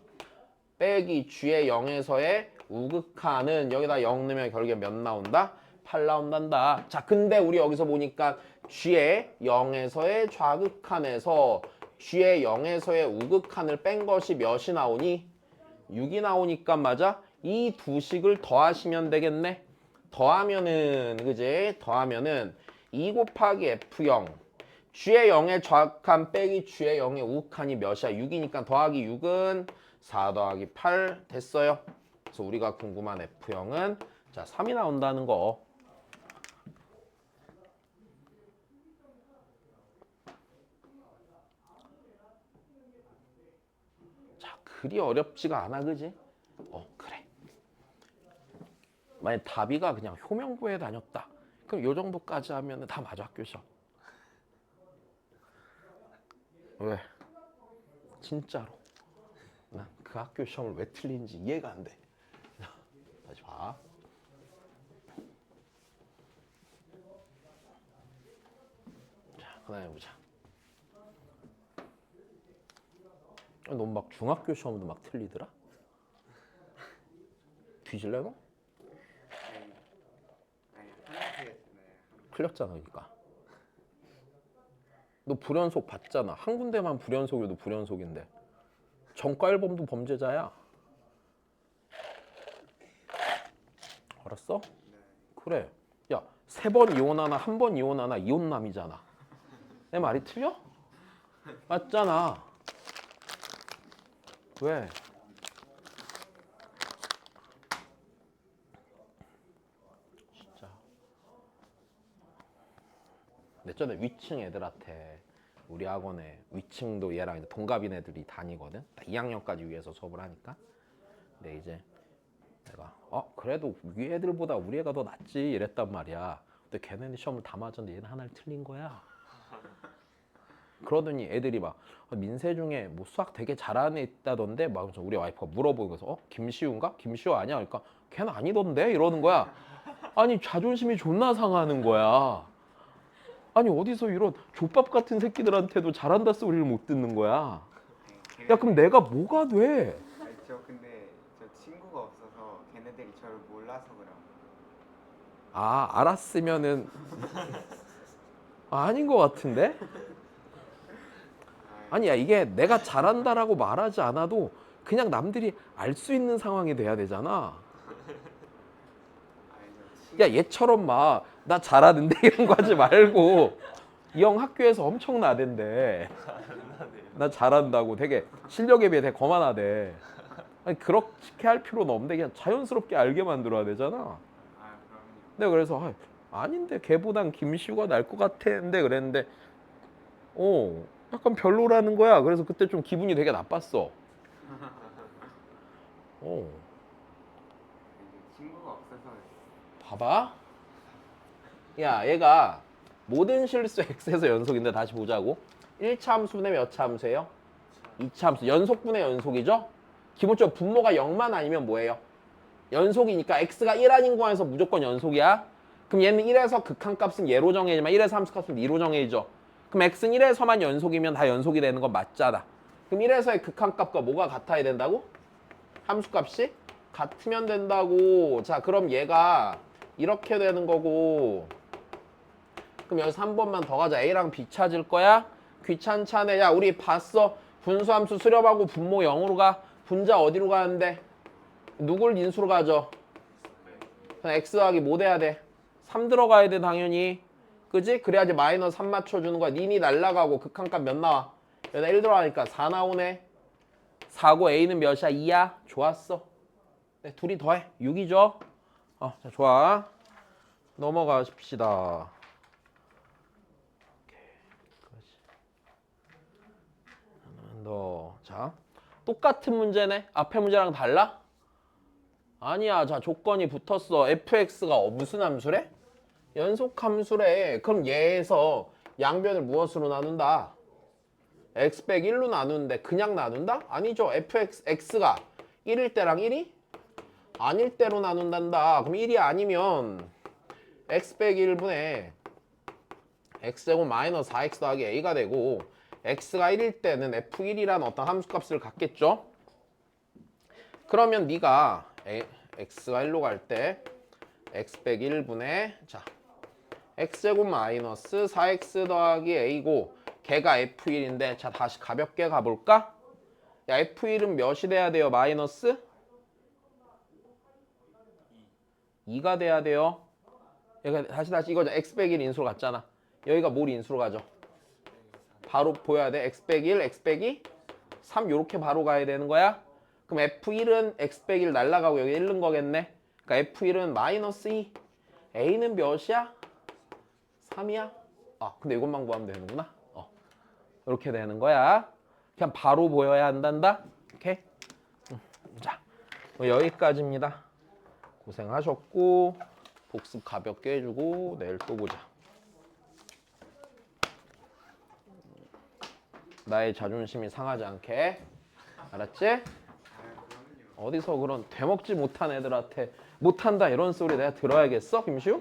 Speaker 1: 빼기 G의 0에서의 우극한은 여기다 0 넣으면 결국에 몇 나온다? 8 나온단다. 자, 근데 우리 여기서 보니까 G의 0에서의 좌극한에서 G의 0에서의 우극한을 뺀 것이 몇이 나오니? 6이 나오니까. 맞아? 이 두 식을 더하시면 되겠네. 더하면은, 그지? 더하면은 2 곱하기 F0 G의 0의 좌극한 빼기 G의 0의 우극한이 몇이야? 6이니까 더하기 6은 4 더하기 8 됐어요. 그래서 우리가 궁금한 F0은 자 3이 나온다는 거. 그리 어렵지가 않아, 그지? 그래. 만약 다비가 그냥 효명고에 다녔다. 그럼 요 정도까지 하면 다 맞아, 학교 시험. 왜? 진짜로. 난 그 학교 시험을 왜 틀린지 이해가 안 돼. 다시 봐. 자, 그다음에 보자. 너 막 중학교 시험도 막 틀리더라? 뒤질래 너?
Speaker 2: 아니 하나씩이었잖아요.
Speaker 1: 틀렸잖아, 그러니까. 너 불연속 봤잖아. 한 군데만 불연속이어도 불연속인데. 전과 1범도 범죄자야. 알았어?
Speaker 2: 네.
Speaker 1: 그래. 야, 3번 이혼하나 한 번 이혼하나 이혼남이잖아. 내 말이 틀려? 맞잖아. 왜? 진짜. 내 전에 위층 애들한테 우리 학원에 위층도 얘랑 이제 동갑인 애들이 다니거든. 딱 2학년까지 위에서 수업을 하니까. 근데 이제 내가 그래도 위 애들보다 우리 애가 더 낫지 이랬단 말이야. 근데 걔네는 시험을 다 맞았는데 얘는 하나를 틀린 거야. 그러더니 애들이 막 민세 중에 뭐 수학 되게 잘하는 애 있다던데 막 우리 와이프가 물어보면서 김시우인가? 김시우 아니야? 그러니까 걔는 아니던데 이러는 거야. 아니 자존심이 존나 상하는 거야. 아니 어디서 이런 족밥 같은 새끼들한테도 잘한다 소리를 못 듣는 거야. 야 그럼 내가 뭐가 돼?
Speaker 2: 아니, 저 근데 저 친구가 없어서 걔네들이 저를 몰라서 그래요.
Speaker 1: 알았으면은 아닌 것 같은데? 아니 야 이게 내가 잘한다라고 말하지 않아도 그냥 남들이 알 수 있는 상황이 돼야 되잖아.
Speaker 2: 아니 저
Speaker 1: 야 얘처럼 막 나 잘하는데 이런 거 하지 말고 이 형 학교에서 엄청 나댄대. 나 잘한다고 되게 실력에 비해 되게 거만하대. 아니 그렇게 할 필요는 없는데 그냥 자연스럽게 알게 만들어야 되잖아.
Speaker 2: 그럼요.
Speaker 1: 내가 그래서 아닌데 걔보단 김시우가 날 것 같았는데 그랬는데 약간 별로라는 거야. 그래서 그때 좀 기분이 되게 나빴어.
Speaker 2: 이게 친구가 없어서
Speaker 1: 봐봐. 야 얘가 모든 실수 x에서 연속인데 다시 보자고. 1차 함수분의 몇 차 함수예요? 2차 함수. 연속분의 연속이죠? 기본적으로 분모가 0만 아니면 뭐예요? 연속이니까 x가 1 아닌 거에서 무조건 연속이야. 그럼 얘는 1에서 극한값은 얘로 정해지만 1에서 함수값은 2로 정해지죠. 그럼 x는 1에서만 연속이면 다 연속이 되는 건 맞잖아. 그럼 1에서의 극한값과 뭐가 같아야 된다고? 함수값이 같으면 된다고. 자 그럼 얘가 이렇게 되는 거고, 그럼 여기서 한 번만 더 가자. A랑 B 찾을 거야? 귀찮잖아. 야 우리 봤어. 분수함수 수렴하고 분모 0으로 가. 분자 어디로 가는데? 누굴 인수로 가죠? 그럼 x 더하기 뭐 돼야 돼? 3 들어가야 돼 당연히. 그지? 그래야지 마이너스 3 맞춰주는 거야. 니니 날라가고 극한값 몇 나와? 여기다 1 들어가니까 4 나오네. 4고 A는 몇이야? 2야? 좋았어. 네, 둘이 더해. 6이죠? 자 좋아. 넘어가십시다. 자 똑같은 문제네. 앞에 문제랑 달라? 아니야. 자 조건이 붙었어. fx가 무슨 함수래? 연속 함수래. 그럼 얘에서 양변을 무엇으로 나눈다? x 빼기 1로 나누는데 그냥 나눈다? 아니죠. x가 1일 때랑 1이 아닐 때로 나눈단다. 그럼 1이 아니면 x 빼기 1분의 x제곱 마이너스 4x 더하기 a가 되고, x가 1일 때는 f1이라는 어떤 함수값을 갖겠죠. 그러면 네가 x가 1로 갈 때 x 빼기 1분의 x제곱 마이너스 4x 더하기 a고, 걔가 f1인데 자 다시 가볍게 가볼까? 야 f1은 몇이 돼야 돼요? 마이너스 2가 돼야 돼요. 얘가 다시 이거죠. x 빼기 1 인수로 갔잖아. 여기가 뭘 인수로 가죠? 바로 보여야 돼. x 빼기 1, x 빼기 3 요렇게 바로 가야 되는 거야. 그럼 f1은 x 빼기 1 날라가고 여기 1는 거겠네. 그러니까 f1은 마이너스 2. a는 몇이야? 3이야? 근데 이것만 구하면 되는구나. 이렇게 되는 거야. 그냥 바로 보여야 한단다. 오케이? 여기까지입니다. 고생하셨고 복습 가볍게 해주고 내일 또 보자. 나의 자존심이 상하지 않게. 알았지?
Speaker 2: 아, 그럼요.
Speaker 1: 어디서 그런 되먹지 못한 애들한테 못한다 이런 소리 내가 들어야겠어, 김시우?